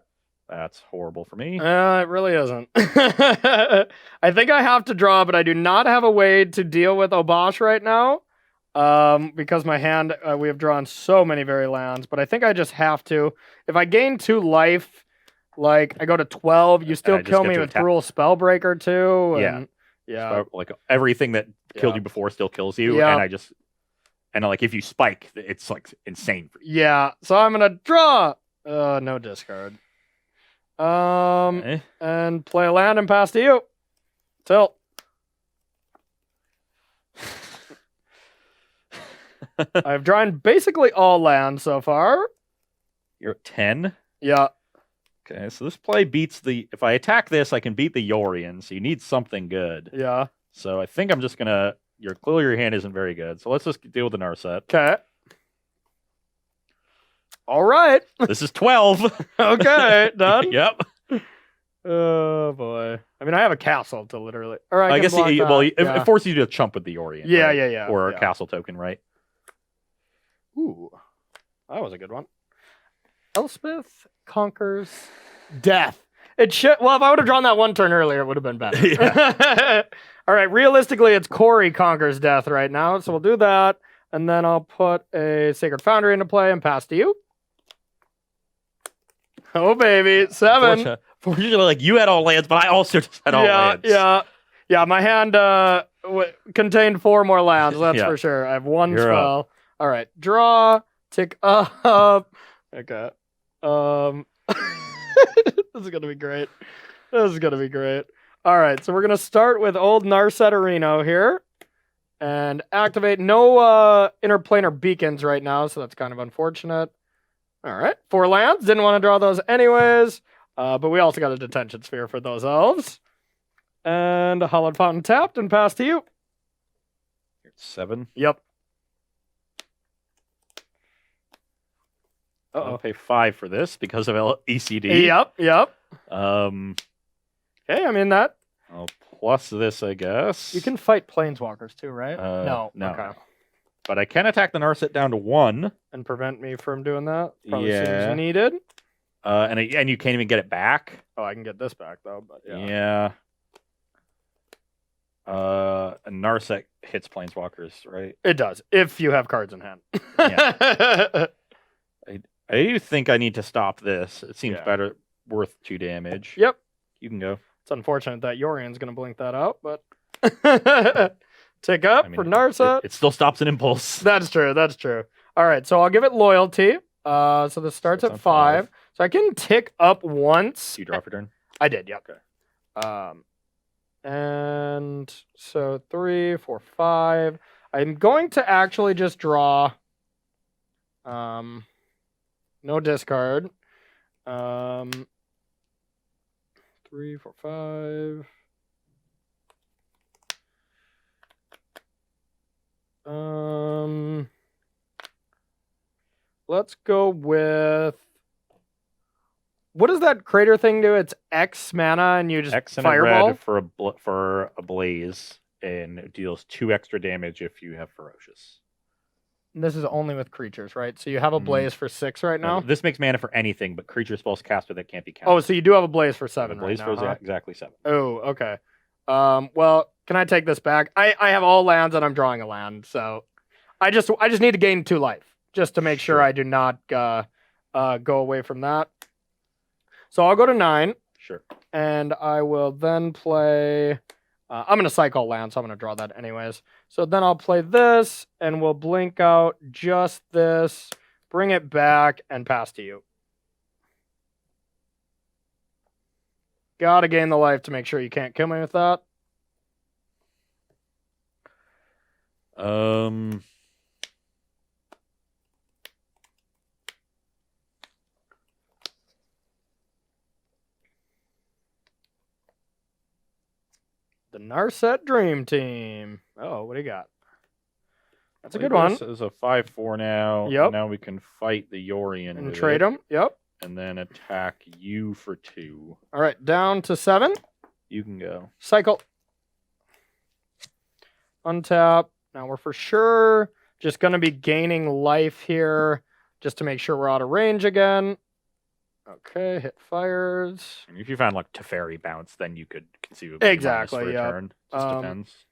Speaker 2: That's horrible for me.
Speaker 1: It really isn't. I think I have to draw, but I do not have a way to deal with Obosh right now. Because my hand, we have drawn so many very lands, but I think I just have to. If I gain 2 life, like I go to 12, you still kill me with Gruul Spellbreaker too. And, yeah.
Speaker 2: So, like everything that killed you before still kills you, and like if you spike, it's like insane for you.
Speaker 1: Yeah. So I'm gonna draw. No discard. And play a land and pass to you. Tilt. I've drawn basically all lands so far.
Speaker 2: You're at 10.
Speaker 1: Yeah.
Speaker 2: Okay, so this play beats if I attack this, I can beat the Yorion, so you need something good.
Speaker 1: Yeah.
Speaker 2: So I think I'm just gonna, clearly your hand isn't very good, so let's just deal with the Narset.
Speaker 1: Okay. All right.
Speaker 2: This is 12.
Speaker 1: Okay, done.
Speaker 2: Yep.
Speaker 1: Oh, boy. I mean, I have a castle to literally... Or
Speaker 2: I guess, it forces you to chump with the Yorion.
Speaker 1: Yeah,
Speaker 2: right?
Speaker 1: yeah.
Speaker 2: Or a castle token, right?
Speaker 1: Ooh. That was a good one. Elspeth conquers death. It should. Well, if I would have drawn that 1 turn earlier, it would have been better.
Speaker 2: Yeah.
Speaker 1: All right. Realistically, it's Corey conquers death right now, so we'll do that, and then I'll put a Sacred Foundry into play and pass to you. Oh baby, 7.
Speaker 2: Fortunately, like you had all lands, but I also just had all lands.
Speaker 1: Yeah. My hand contained 4 more lands. That's for sure. I have 1
Speaker 2: You're
Speaker 1: spell.
Speaker 2: up.
Speaker 1: All right, draw, tick up. Okay. This is gonna be great. All right, so we're gonna start with old Narset Areno here, and activate no interplanar beacons right now, so that's kind of unfortunate. All right. 4 lands. Didn't want to draw those anyways. But we also got a Detention Sphere for those elves. And a Hallowed Fountain tapped and passed to you.
Speaker 2: 7.
Speaker 1: Yep.
Speaker 2: I'll pay 5 for this because of ECD.
Speaker 1: Yep.
Speaker 2: Okay,
Speaker 1: I mean that.
Speaker 2: I'll plus this, I guess.
Speaker 1: You can fight planeswalkers too, right? No.
Speaker 2: No.
Speaker 1: Okay.
Speaker 2: But I can attack the Narset down to 1.
Speaker 1: And prevent me from doing that. Probably
Speaker 2: Yeah.
Speaker 1: seems needed.
Speaker 2: And you can't even get it back.
Speaker 1: Oh, I can get this back though, but yeah.
Speaker 2: Yeah. A Narset hits planeswalkers, right?
Speaker 1: It does, if you have cards in hand.
Speaker 2: Yeah. I do think I need to stop this. It seems
Speaker 1: Yeah.
Speaker 2: better, worth 2 damage.
Speaker 1: Yep.
Speaker 2: You can go.
Speaker 1: It's unfortunate that Yorion's going to blink that out, but tick up for Narset.
Speaker 2: It still stops an impulse.
Speaker 1: That's true. All right, so I'll give it loyalty. So this starts at 5. So I can tick up once.
Speaker 2: You draw for turn?
Speaker 1: I did, yep.
Speaker 2: Okay.
Speaker 1: And so 3, 4, 5. I'm going to actually just draw. No discard. 3, 4, 5. Let's go with. What does that crater thing do? It's X mana, and you just
Speaker 2: X and
Speaker 1: fireball.
Speaker 2: a red for a blaze, and it deals 2 extra damage if you have ferocious.
Speaker 1: This is only with creatures, right? So you have a blaze for 6 right now.
Speaker 2: This makes mana for anything, but creature spells caster that can't be counted.
Speaker 1: Oh, so you do have a blaze for 7
Speaker 2: The blaze
Speaker 1: right now,
Speaker 2: for
Speaker 1: huh?
Speaker 2: exactly 7.
Speaker 1: Oh, okay. Well, can I take this back? I have all lands and I'm drawing a land, so I just need to gain 2 life just to make sure I do not go away from that. So I'll go to 9.
Speaker 2: Sure.
Speaker 1: And I will then play. I'm going to cycle land, so I'm going to draw that anyways. So then I'll play this, and we'll blink out just this, bring it back, and pass to you. Gotta gain the life to make sure you can't kill me with that. The Narset Dream Team. Oh, what do you got? That's a good one.
Speaker 2: This is a 5/4 now.
Speaker 1: Yep.
Speaker 2: Now we can fight the Yorion.
Speaker 1: And
Speaker 2: with
Speaker 1: trade
Speaker 2: it,
Speaker 1: them. Yep.
Speaker 2: And then attack you for 2.
Speaker 1: All right, down to 7.
Speaker 2: You can go.
Speaker 1: Cycle. Untap. Now we're for sure just going to be gaining life here just to make sure we're out of range again. Okay, hit fires.
Speaker 2: And if you found like Teferi bounce, then you could conceivably
Speaker 1: Exactly,
Speaker 2: minus for a
Speaker 1: yeah.
Speaker 2: turn. Just depends.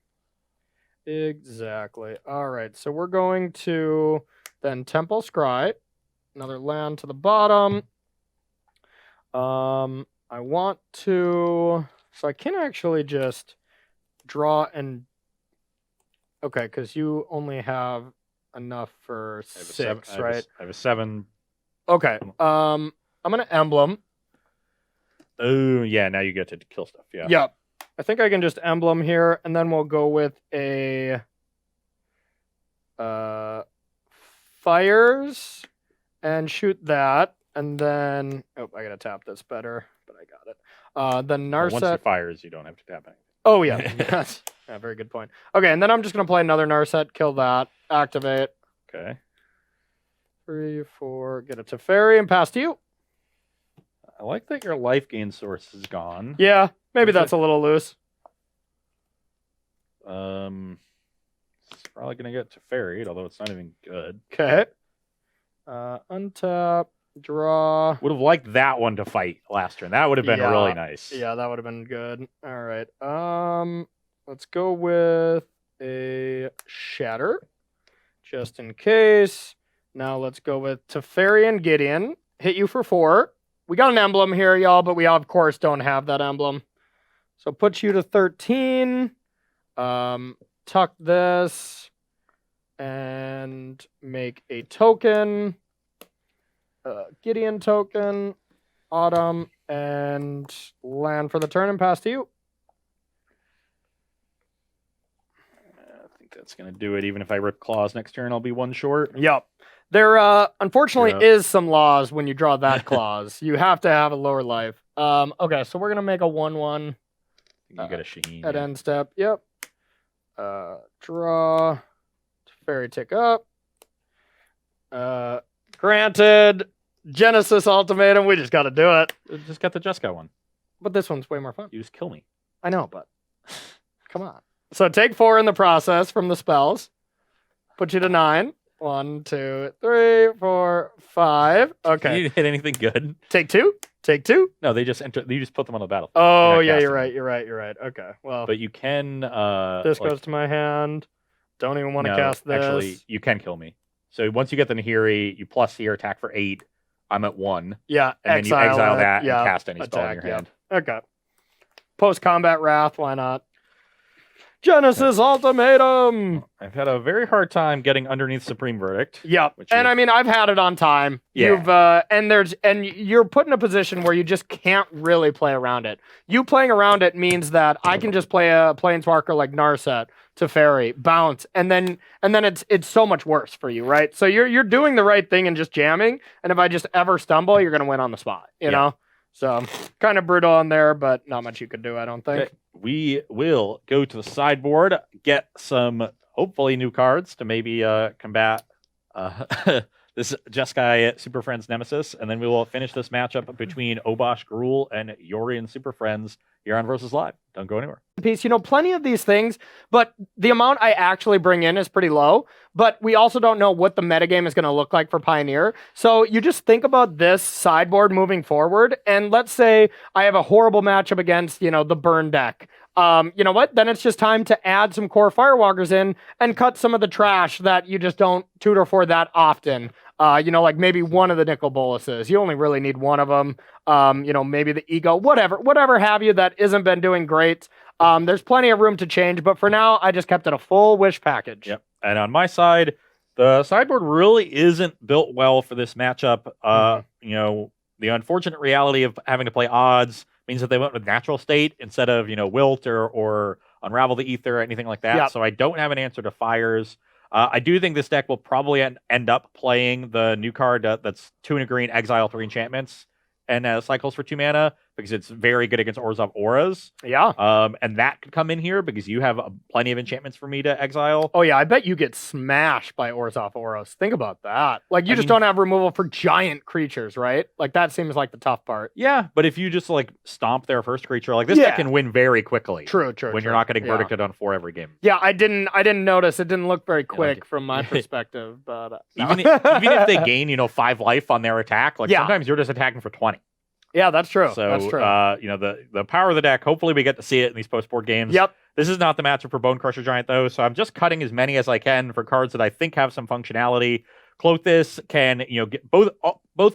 Speaker 1: Exactly. All right, so we're going to then Temple Scry. Another land to the bottom. I want to... So I can actually just draw and... Okay, because you only have enough for 6, right?
Speaker 2: I have a 7.
Speaker 1: Okay. I'm going to emblem.
Speaker 2: Oh, yeah, now you get to kill stuff. Yeah.
Speaker 1: Yep. I think I can just emblem here, and then we'll go with a fires and shoot that, and then I gotta tap this better, but I got it. Then
Speaker 2: Well, once
Speaker 1: Narset.
Speaker 2: it fires, you don't have to tap anything.
Speaker 1: Oh yeah, yes. Yeah, very good point. Okay, and then I'm just gonna play another Narset, kill that, activate.
Speaker 2: Okay.
Speaker 1: 3, 4, get a Teferi and pass to you.
Speaker 2: I like that your life gain source is gone.
Speaker 1: Yeah, maybe
Speaker 2: Is
Speaker 1: that's a little loose.
Speaker 2: It's probably gonna get Teferied, although it's not even good.
Speaker 1: Okay. Untap, draw.
Speaker 2: Would have liked that one to fight last turn. That would have been
Speaker 1: Yeah.
Speaker 2: really nice.
Speaker 1: Yeah, that would have been good. All right. Let's go with a shatter, just in case. Now let's go with Teferi and Gideon. Hit you for 4. We got an emblem here, y'all, but we of course don't have that emblem. So put you to 13. Tuck this and make a token. Gideon token, Autumn, and land for the turn and pass to you.
Speaker 2: I think that's gonna do it. Even if I rip claws next turn, I'll be 1 short.
Speaker 1: Yep. There, unfortunately,
Speaker 2: Yep.
Speaker 1: is some laws when you draw that clause. You have to have a lower life. Okay, so we're gonna make a 1/1
Speaker 2: You get a Shaheen.
Speaker 1: at
Speaker 2: yeah.
Speaker 1: end step. Yep. Draw. Fairy tick up. Granted. Genesis Ultimatum. We just got to do it.
Speaker 2: Just got the Jeskai one.
Speaker 1: But this one's way more fun.
Speaker 2: You just kill me.
Speaker 1: I know, but come on. So take 4 in the process from the spells. Put you to 9. 1, 2, 3, 4, 5. Okay.
Speaker 2: You hit anything good?
Speaker 1: Take 2. Take 2.
Speaker 2: No, they just enter. You just put them on the battlefield.
Speaker 1: Oh,
Speaker 2: not
Speaker 1: yeah,
Speaker 2: casting
Speaker 1: you're right. You're right. You're right. Okay. Well,
Speaker 2: But you can.
Speaker 1: this goes to my hand. Don't even want to cast this.
Speaker 2: Actually, you can kill me. So once you get the Nahiri, you plus here, attack for 8. I'm at 1.
Speaker 1: Yeah,
Speaker 2: And then you exile
Speaker 1: it.
Speaker 2: that
Speaker 1: Yeah,
Speaker 2: and cast any spell in your
Speaker 1: attack,
Speaker 2: hand.
Speaker 1: Okay. Post combat wrath, why not? Genesis Ultimatum.
Speaker 2: I've had a very hard time getting underneath Supreme Verdict.
Speaker 1: Yep.
Speaker 2: Which
Speaker 1: And
Speaker 2: is-
Speaker 1: I mean, I've had it on time.
Speaker 2: Yeah.
Speaker 1: You've and you're put in a position where you just can't really play around it. You playing around it means that I can just play a planeswalker like Narset to fairy, bounce, and then it's so much worse for you, right? So you're doing the right thing and just jamming, and if I just ever stumble, you're gonna win on the spot, you know? So kind of brutal on there, but not much you could do, I don't think.
Speaker 2: Okay. We will go to the sideboard, get some hopefully new cards to maybe combat this Jeskai Superfriends Nemesis, and then we will finish this matchup between Obosh Gruul and Yorion Superfriends here on Versus Live. Don't go anywhere.
Speaker 1: Piece, plenty of these things, but the amount I actually bring in is pretty low. But we also don't know what the metagame is going to look like for Pioneer. So you just think about this sideboard moving forward, and let's say I have a horrible matchup against, the burn deck. You know what? Then it's just time to add some core Firewalkers in and cut some of the trash that you just don't tutor for that often. Like maybe one of the nickel boluses. You only really need one of them. Maybe the ego, whatever have you that isn't been doing great. There's plenty of room to change, but for now, I just kept it a full wish package.
Speaker 2: Yep. And on my side, the sideboard really isn't built well for this matchup. The unfortunate reality of having to play odds means that they went with natural state instead of, wilt or unravel the ether or anything like that.
Speaker 1: Yep.
Speaker 2: So I don't have an answer to fires. I do think this deck will probably end up playing the new card that's 2 and a green, exile 3 enchantments, and cycles for 2 mana because it's very good against Orzhov Auras.
Speaker 1: Yeah.
Speaker 2: And that could come in here because you have plenty of enchantments for me to exile.
Speaker 1: Oh, yeah. I bet you get smashed by Orzhov Auras. Think about that. Like, you don't have removal for giant creatures, right? Like, that seems like the tough part.
Speaker 2: Yeah, but if you just stomp their first creature, this deck can win very quickly.
Speaker 1: True.
Speaker 2: When you're not getting verdicted on 4 every game.
Speaker 1: Yeah, I didn't notice. It didn't look very quick from my perspective. But
Speaker 2: even if they gain 5 life on their attack, sometimes you're just attacking for 20.
Speaker 1: Yeah, that's true.
Speaker 2: So
Speaker 1: that's true.
Speaker 2: The power of the deck. Hopefully, we get to see it in these post board games.
Speaker 1: Yep.
Speaker 2: This is not the matchup for Bone Crusher Giant though, so I'm just cutting as many as I can for cards that I think have some functionality. Klothys can get both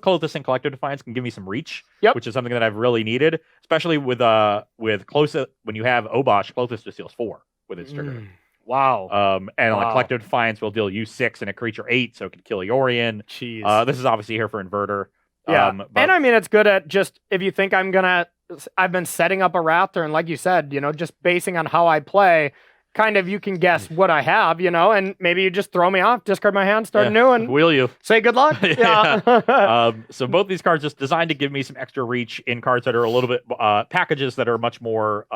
Speaker 2: Klothys and Collective Defiance can give me some reach, which is something that I've really needed, especially with Klothys. When you have Obosh, Klothys just deals 4 with its trigger.
Speaker 1: Wow.
Speaker 2: Collective Defiance will deal you 6 and a creature 8, so it can kill Yorion.
Speaker 1: Jeez.
Speaker 2: This is obviously here for Inverter.
Speaker 1: Yeah, and I mean, it's good at just, if you think I've been setting up a Raptor, and like you said, just basing on how I play, kind of you can guess what I have, and maybe you just throw me off, discard my hand, start anew, and
Speaker 2: wheel you.
Speaker 1: say good luck. Yeah.
Speaker 2: So both these cards just designed to give me some extra reach in cards that are a little bit, packages that are much more,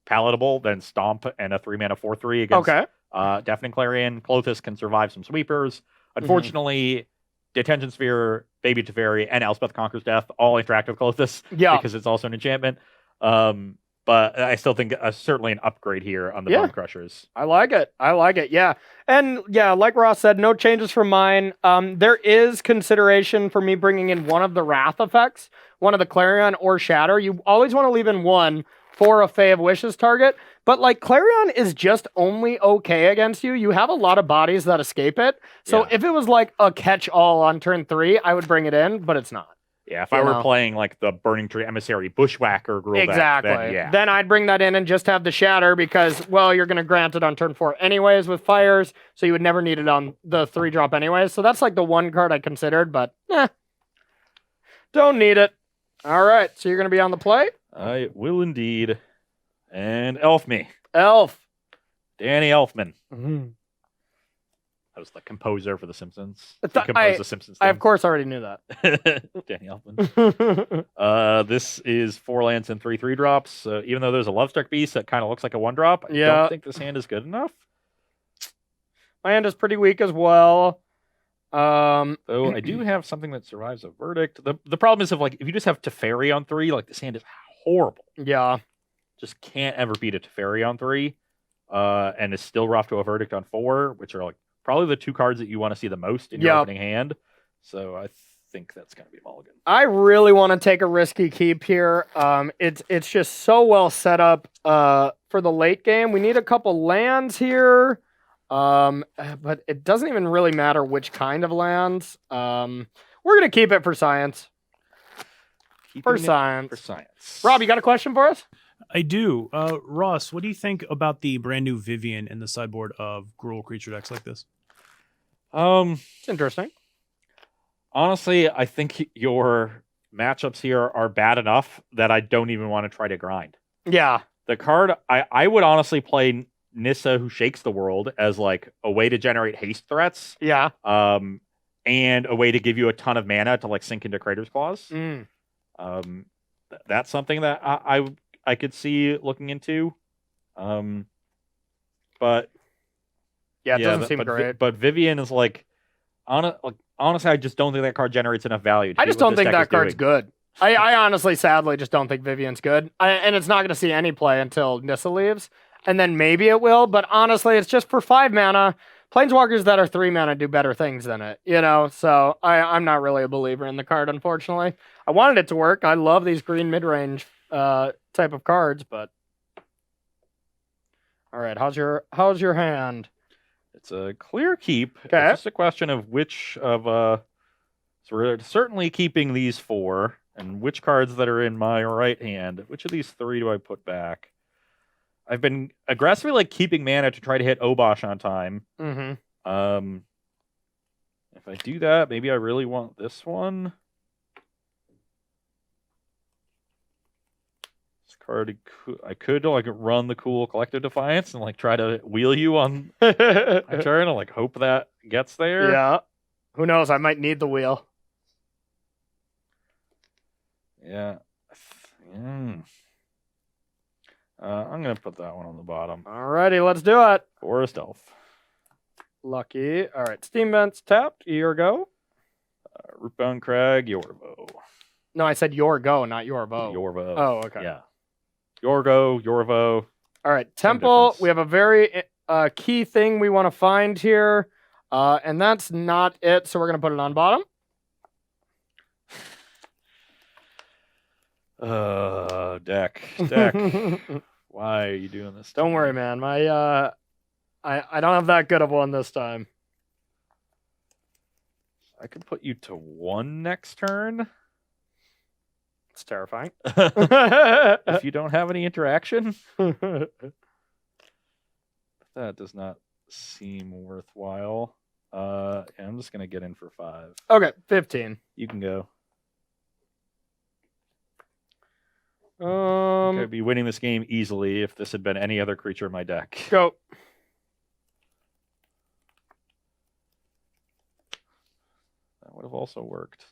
Speaker 2: palatable than Stomp and a 3-mana 4/3 against Deafening Clarion. Klothys can survive some sweepers. Unfortunately, Detention Sphere, Baby Teferi, and Elspeth Conquers Death all interact with Klothys because it's also an enchantment. But I still think certainly an upgrade here on the Bone Crushers.
Speaker 1: I like it. Yeah. And yeah, like Ross said, no changes from mine. There is consideration for me bringing in one of the Wrath effects, one of the Clarion or Shatter. You always want to leave in one for a Fae of Wishes target. But Clarion is just only okay against you. You have a lot of bodies that escape it. So if it was a catch-all on turn 3, I would bring it in, but it's not.
Speaker 2: Yeah, if I were playing the Burning Tree Emissary Bushwhacker Gruul deck,
Speaker 1: then I'd bring that in and just have the Shatter because, you're going to grant it on turn 4 anyways with Fires, so you would never need it on the 3-drop anyways. So that's the one card I considered, but don't need it. All right, so you're going to be on the play?
Speaker 2: I will indeed. And Elf me.
Speaker 1: Elf.
Speaker 2: Danny Elfman.
Speaker 1: Mm-hmm.
Speaker 2: I was the composer for The Simpsons.
Speaker 1: I
Speaker 2: He
Speaker 1: thought-
Speaker 2: composed The Simpsons.
Speaker 1: I of course already knew that.
Speaker 2: Danny Elfman. This is 4 lands and 3/3 drops. Even though there's a Lovestruck Beast that kind of looks like a 1-drop, I
Speaker 1: Yeah.
Speaker 2: don't think this hand is good enough.
Speaker 1: My hand is pretty weak as well.
Speaker 2: Though I do have something that survives a verdict. The problem is if you just have Teferi on 3, like this hand is horrible.
Speaker 1: Yeah.
Speaker 2: Just can't ever beat a Teferi on 3. And is still rough to a verdict on 4, which are like probably the 2 cards that you want to see the most in your opening hand. So I think that's going to be mulligan.
Speaker 1: I really want to take a risky keep here. It's just so well set up for the late game. We need a couple lands here. But it doesn't even really matter which kind of lands. We're going to keep it for science. For science. Rob, you got a question for us?
Speaker 3: I do. Ross, what do you think about the brand new Vivian in the sideboard of Gruul creature decks like this?
Speaker 1: It's interesting.
Speaker 2: Honestly, I think your matchups here are bad enough that I don't even want to try to grind.
Speaker 1: Yeah.
Speaker 2: The card, I would honestly play Nissa, Who Shakes the World, as like a way to generate haste threats.
Speaker 1: Yeah.
Speaker 2: And a way to give you a ton of mana to like sink into Crater's Claws. That's something that I could see looking into. But
Speaker 1: yeah, it doesn't seem great.
Speaker 2: But Vivian is like, honestly, I just don't think that card generates enough value.
Speaker 1: I just don't think that card's good. I honestly, sadly, just don't think Vivian's good. And it's not going to see any play until Nissa leaves. And then maybe it will. But honestly, it's just for 5 mana. Planeswalkers that are 3 mana do better things than it, So I'm not really a believer in the card, unfortunately. I wanted it to work. I love these green mid-range type of cards, but all right. How's your hand?
Speaker 2: It's a clear keep.
Speaker 1: Okay.
Speaker 2: It's just a question of which of so we're certainly keeping these 4, and which cards that are in my right hand. Which of these 3 do I put back? I've been aggressively keeping mana to try to hit Obosh on time.
Speaker 1: Mm-hmm.
Speaker 2: If I do that, maybe I really want this one. This card, I could run the cool Collective Defiance and try to wheel you on my turn and hope that gets there.
Speaker 1: Yeah. Who knows? I might need the wheel.
Speaker 2: Yeah. I'm going to put that one on the bottom.
Speaker 1: Alrighty, let's do it.
Speaker 2: Forest Elf.
Speaker 1: Lucky. All right, Steam Vents tapped. Your go.
Speaker 2: Rootbound Crag, Yorvo.
Speaker 1: No, I said your go, not your vote.
Speaker 2: Yorvo.
Speaker 1: Oh, okay.
Speaker 2: Yeah. Yorgo, Yorvo.
Speaker 1: All right, Temple.
Speaker 2: difference.
Speaker 1: We have a very key thing we want to find here, and that's not it. So we're gonna put it on bottom.
Speaker 2: Deck. Why are you doing this?
Speaker 1: Don't worry, man. My I don't have that good of one this time.
Speaker 2: I could put you to 1 next turn.
Speaker 1: It's terrifying.
Speaker 2: If you don't have any interaction. That does not seem worthwhile. I'm just gonna get in for 5.
Speaker 1: Okay, 15.
Speaker 2: You can go. I could be winning this game easily if this had been any other creature in my deck.
Speaker 1: Go.
Speaker 2: That would have also worked.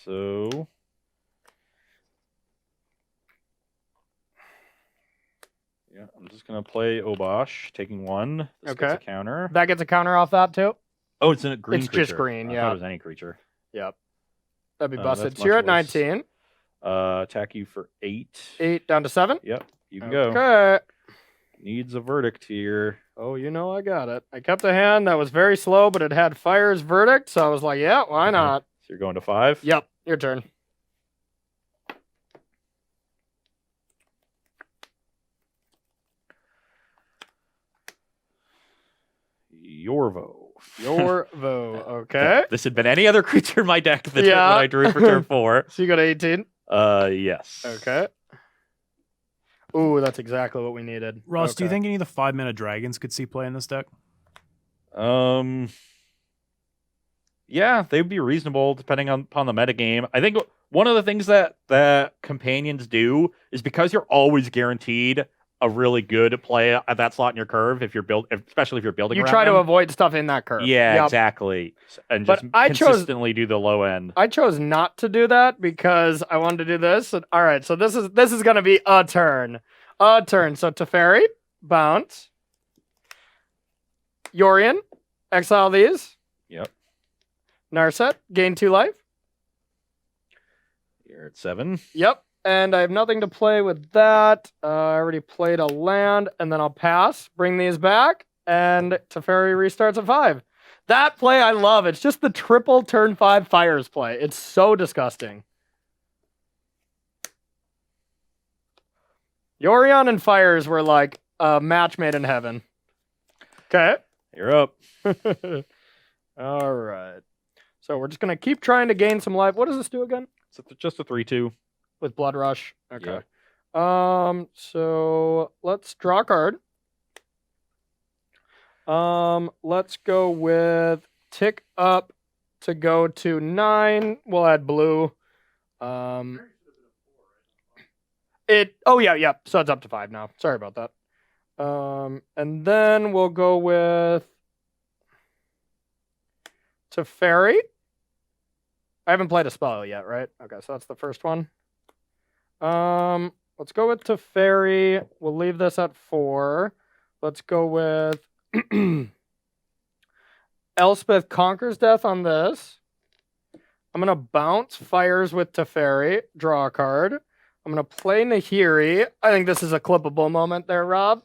Speaker 2: So yeah, I'm just gonna play Obosh, taking 1. This
Speaker 1: Okay.
Speaker 2: gets a counter.
Speaker 1: That gets a counter off that too.
Speaker 2: Oh, it's a green
Speaker 1: It's
Speaker 2: creature.
Speaker 1: just green,
Speaker 2: I
Speaker 1: yeah.
Speaker 2: thought it was any creature.
Speaker 1: Yep. That'd be
Speaker 2: Oh,
Speaker 1: busted.
Speaker 2: that's
Speaker 1: So you're
Speaker 2: much
Speaker 1: at
Speaker 2: worse.
Speaker 1: 19.
Speaker 2: Attack you for 8.
Speaker 1: 8 down to 7.
Speaker 2: Yep, you can go.
Speaker 1: Okay.
Speaker 2: Needs a verdict here.
Speaker 1: Oh, I got it. I kept a hand that was very slow, but it had Fire's Verdict, so I was like, yeah, why not?
Speaker 2: So you're going to 5?
Speaker 1: Yep, your turn.
Speaker 2: Yorvo.
Speaker 1: Your vote. Okay.
Speaker 2: If this had been any other creature in my deck that when
Speaker 1: Yeah.
Speaker 2: I drew for turn 4.
Speaker 1: So you got 18.
Speaker 2: Yes.
Speaker 1: Okay. Ooh, that's exactly what we needed.
Speaker 3: Ross, do you
Speaker 1: Okay.
Speaker 3: think any of the 5-mana dragons could see play in this deck?
Speaker 2: Yeah, they'd be reasonable depending upon the metagame. I think one of the things that companions do is because you're always guaranteed a really good play at that slot in your curve especially if you're building.
Speaker 1: You
Speaker 2: around
Speaker 1: try to
Speaker 2: them.
Speaker 1: avoid stuff in that curve.
Speaker 2: Yeah,
Speaker 1: Yep.
Speaker 2: exactly. And
Speaker 1: But
Speaker 2: just
Speaker 1: I
Speaker 2: consistently do the low end.
Speaker 1: I chose not to do that because I wanted to do this. And, all right, so this is going to be a turn. A turn. So Teferi, bounce. Yorion, exile these.
Speaker 2: Yep.
Speaker 1: Narset, gain 2 life.
Speaker 2: You're at 7.
Speaker 1: Yep. And I have nothing to play with that. I already played a land, and then I'll pass, bring these back, and Teferi restarts at 5. That play I love. It's just the triple turn 5 fires play. It's so disgusting. Yorion and fires were like a match made in heaven. Okay.
Speaker 2: You're up.
Speaker 1: All right. So we're just going to keep trying to gain some life. What does this do again?
Speaker 2: It's just a 3/2.
Speaker 1: With Blood Rush. Okay.
Speaker 2: Yeah.
Speaker 1: So let's draw a card. Let's go with tick up to go to 9. We'll add blue. Oh yeah. So it's up to 5 now. Sorry about that. And then we'll go with Teferi. I haven't played a spell yet, right? Okay, so that's the first one. Let's go with Teferi. We'll leave this at 4. Let's go with Elspeth Conquers Death on this. I'm gonna bounce fires with Teferi, draw a card. I'm gonna play Nahiri. I think this is a clippable moment there, Rob.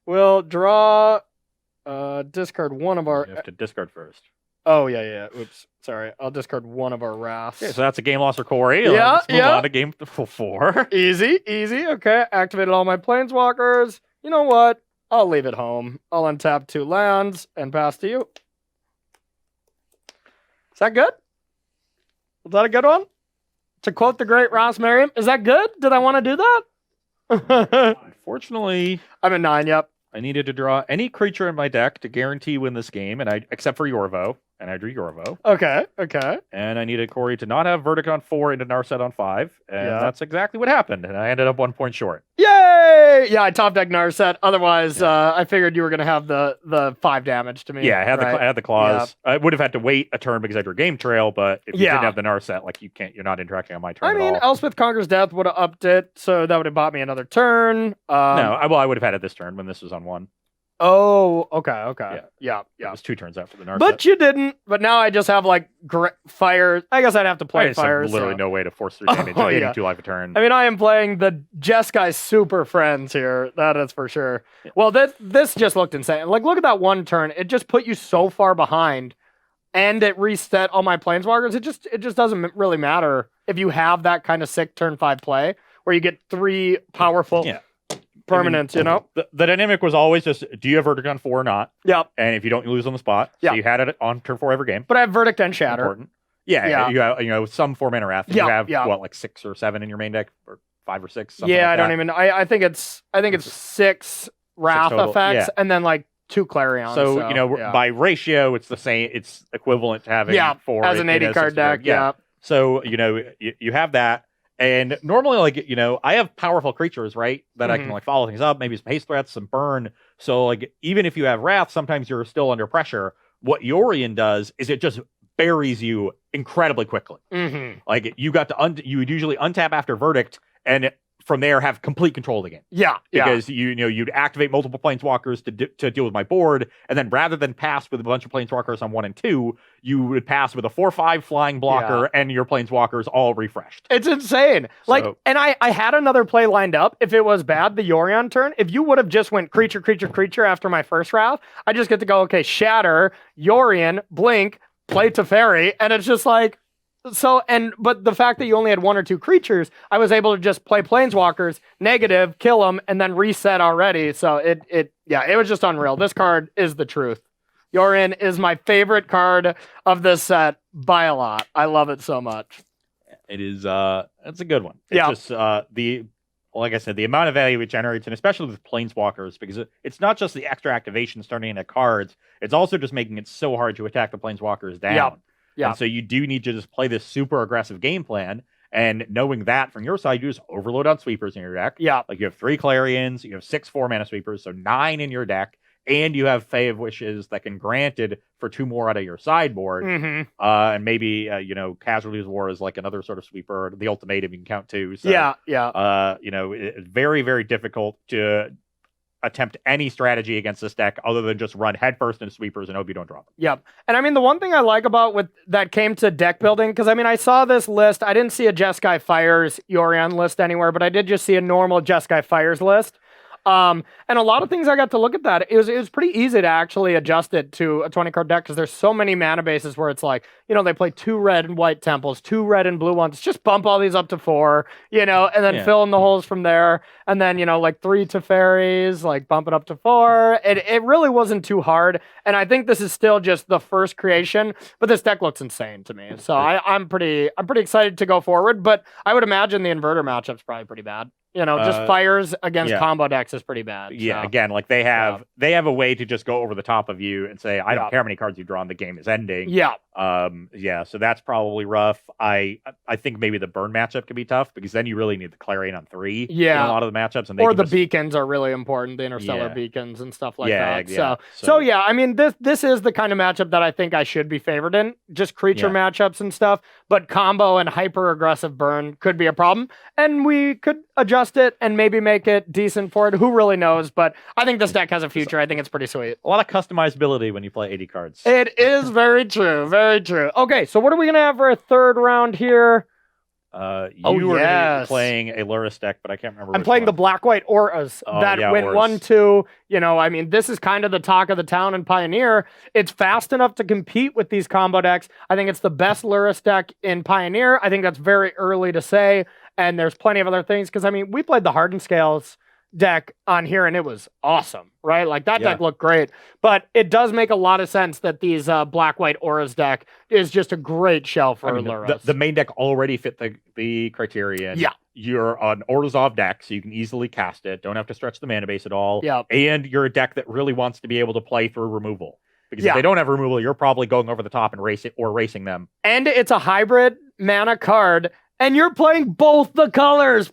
Speaker 1: We'll draw discard one of our
Speaker 2: You have to discard first.
Speaker 1: Oh, yeah. Oops. Sorry. I'll discard one of our wraths.
Speaker 2: Okay, so that's a game loss for Corey.
Speaker 1: Yeah,
Speaker 2: Let's move
Speaker 1: yeah.
Speaker 2: on to game 4.
Speaker 1: Easy. Okay. Activated all my planeswalkers. You know what? I'll leave it home. I'll untap 2 lands and pass to you. Is that good? Was that a good one? To quote the great Ross Merriam, is that good? Did I want to do that?
Speaker 2: Unfortunately,
Speaker 1: I'm at 9, yep.
Speaker 2: I needed to draw any creature in my deck to guarantee win this game, except for Yorvo, and I drew Yorvo.
Speaker 1: Okay.
Speaker 2: And I needed Corey to not have Verdict on 4 into Narset on 5, and
Speaker 1: Yeah.
Speaker 2: that's exactly what happened, and I ended up 1 point short.
Speaker 1: Yay! Yeah, I top deck Narset. Otherwise, I figured you were going to have the 5 damage to me.
Speaker 2: Yeah, I had the clause.
Speaker 1: Yeah.
Speaker 2: I would have had to wait a turn because I drew Game Trail, but if you
Speaker 1: Yeah.
Speaker 2: didn't have the Narset, like you're not interacting on my turn
Speaker 1: I mean,
Speaker 2: at all.
Speaker 1: Elspeth Conquers Death would have upped it, so that would have bought me another turn.
Speaker 2: No, I would have had it this turn when this was on 1.
Speaker 1: Oh, okay. Yeah.
Speaker 2: It was 2 turns after the Narset.
Speaker 1: But you didn't. But now I just have like fires. I guess I'd have to
Speaker 2: I
Speaker 1: play
Speaker 2: just have
Speaker 1: fires.
Speaker 2: literally
Speaker 1: so.
Speaker 2: no way to force through damage.
Speaker 1: Oh,
Speaker 2: I'm getting
Speaker 1: yeah.
Speaker 2: 2 life a turn.
Speaker 1: I mean, I am playing the Jeskai Super Friends here. That is for sure.
Speaker 2: Yeah.
Speaker 1: Well, this just looked insane. Like, look at that one turn. It just put you so far behind, and it reset all my planeswalkers. It just doesn't really matter if you have that kind of sick turn 5 play where you get 3 powerful permanents. You know.
Speaker 2: The dynamic was always just, do you have Verdict on 4 or not?
Speaker 1: Yep.
Speaker 2: And if you don't, you lose on the spot.
Speaker 1: Yeah.
Speaker 2: So you had it on turn 4 every game.
Speaker 1: But I have Verdict and Shatter.
Speaker 2: Important. Yeah. You have some 4 mana Wrath.
Speaker 1: Yeah,
Speaker 2: You have
Speaker 1: yeah.
Speaker 2: what, like 6 or 7 in your main deck, or 5 or 6. Something
Speaker 1: Yeah,
Speaker 2: like
Speaker 1: I don't
Speaker 2: that.
Speaker 1: even. I think it's 6 Wrath
Speaker 2: total,
Speaker 1: effects,
Speaker 2: yeah.
Speaker 1: and then like 2 Clarion.
Speaker 2: So,
Speaker 1: yeah.
Speaker 2: by ratio, it's the same. It's equivalent to having 4
Speaker 1: as an
Speaker 2: in
Speaker 1: 80
Speaker 2: a
Speaker 1: card
Speaker 2: 60
Speaker 1: deck. Yeah.
Speaker 2: So, you have that. And normally, like, I have powerful creatures, right? That I can, like, follow things up. Maybe some haste threats, some burn. So, like, even if you have Wrath, sometimes you're still under pressure. What Yorion does is it just buries you incredibly quickly.
Speaker 1: Mm-hmm.
Speaker 2: Like, you got to, you would usually untap after Verdict, and from there have complete control of the game.
Speaker 1: Yeah.
Speaker 2: Because you'd activate multiple planeswalkers to deal with my board, and then rather than pass with a bunch of planeswalkers on 1 and 2, you would pass with a 4/5 flying blocker, and your planeswalkers all refreshed.
Speaker 1: It's insane. Like, and I had another play lined up. If it was bad, the Yorion turn. If you would have just went creature after my first Wrath, I just get to go, okay, Shatter, Yorion, Blink, play Teferi, and it's just like. But the fact that you only had 1 or 2 creatures, I was able to just play planeswalkers, negative, kill them, and then reset already. So it was just unreal. This card is the truth. Yorion is my favorite card of this set by a lot. I love it so much.
Speaker 2: It is it's a good one. It's just like I said, the amount of value it generates, and especially with planeswalkers, because it's not just the extra activation starting into cards, it's also just making it so hard to attack the planeswalkers down.
Speaker 1: Yeah.
Speaker 2: And so you do need to just play this super aggressive game plan. And knowing that from your side, you just overload on sweepers in your deck.
Speaker 1: Yeah.
Speaker 2: Like you have 3 Clarions, you have 6 4-mana sweepers, so 9 in your deck, and you have Fae of Wishes that can granted for 2 more out of your sideboard.
Speaker 1: Mm-hmm.
Speaker 2: And maybe, Casualties of War is like another sort of sweeper. The Ultimatum you can count too. So,
Speaker 1: Yeah.
Speaker 2: it's very, very difficult to attempt any strategy against this deck other than just run headfirst into sweepers and hope you don't drop them.
Speaker 1: Yep. And I mean, the one thing I like about with that came to deck building, because I mean, I saw this list. I didn't see a Jeskai Fires Yorion list anywhere, but I did just see a normal Jeskai Fires list. And a lot of things I got to look at that. It was pretty easy to actually adjust it to a 20 card deck because there's so many mana bases where it's like, they play 2 red and white temples, 2 red and blue ones. Just bump all these up to 4, and then fill in the holes from there. And then, like 3 Teferis, like bump it up to 4. It really wasn't too hard. And I think this is still just the first creation, but this deck looks insane to me. So I'm pretty excited to go forward, but I would imagine the inverter matchup's probably pretty bad. Just fires against combo decks is pretty bad.
Speaker 2: Yeah,
Speaker 1: so.
Speaker 2: again, like they have a way to just go over the top of you and say, I don't care how many cards you've drawn, the game is ending.
Speaker 1: Yeah.
Speaker 2: So that's probably rough. I think maybe the burn matchup could be tough because then you really need the Clarion on 3 in a lot of the matchups. And
Speaker 1: or the beacons are really important, the interstellar beacons and stuff like that.
Speaker 2: Yeah.
Speaker 1: So yeah, I mean, this is the kind of matchup that I think I should be favored in, just creature matchups and stuff, but combo and hyper aggressive burn could be a problem, and we could adjust it and maybe make it decent for it. Who really knows? But I think this deck has a future. I think it's pretty sweet.
Speaker 2: A lot of customizability when you play 80 cards.
Speaker 1: It is very true. Very true. Okay, so what are we going to have for a third round here?
Speaker 2: You were gonna be playing a Lurrus deck, but I can't remember.
Speaker 1: I'm playing the black-white auras that win
Speaker 2: auras.
Speaker 1: 1-2. I mean, this is kind of the talk of the town in Pioneer. It's fast enough to compete with these combo decks. I think it's the best Lurrus deck in Pioneer. I think that's very early to say, and there's plenty of other things, because, I mean, we played the Hardened Scales deck on here, and it was awesome, right? Like, that deck looked great. But it does make a lot of sense that these black-white auras deck is just a great shell for Lurrus.
Speaker 2: The main deck already fit the criterion.
Speaker 1: Yeah.
Speaker 2: You're an Orzhov deck, so you can easily cast it. Don't have to stretch the mana base at all.
Speaker 1: Yeah.
Speaker 2: And you're a deck that really wants to be able to play through removal. Because if they don't have removal, you're probably going over the top and racing them.
Speaker 1: And it's a hybrid mana card, and you're playing both the colors.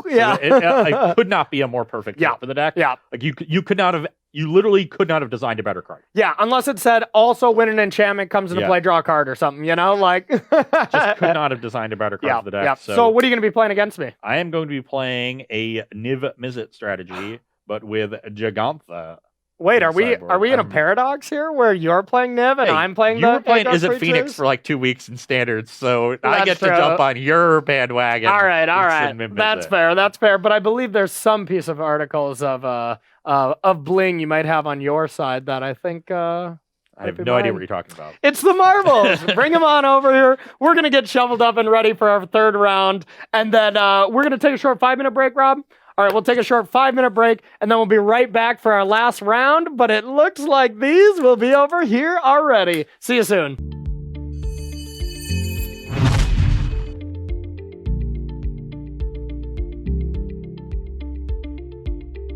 Speaker 2: Yeah. It could not be a more perfect fit for the deck.
Speaker 1: Yeah.
Speaker 2: Like you literally could not have designed a better card.
Speaker 1: Yeah, unless it said also when an enchantment comes into play, draw a card or something, like
Speaker 2: just could not have designed a better card for the deck.
Speaker 1: Yeah. So what are you going to be playing against me?
Speaker 2: I am going to be playing a Niv Mizzet strategy, but with Gigantha.
Speaker 1: Wait, are we in a paradox here where you're playing Niv and I'm playing
Speaker 2: you were playing Izzet Phoenix for like 2 weeks in standards, so I get to jump on your bandwagon.
Speaker 1: All right. That's fair. But I believe there's some piece of articles of bling you might have on your side that I think
Speaker 2: I have no idea what you're talking about.
Speaker 1: It's the marbles. Bring them on over here. We're going to get shoveled up and ready for our third round. And then we're going to take a short 5-minute break, Rob. All right, we'll take a short 5-minute break, and then we'll be right back for our last round. But it looks like these will be over here already. See you soon.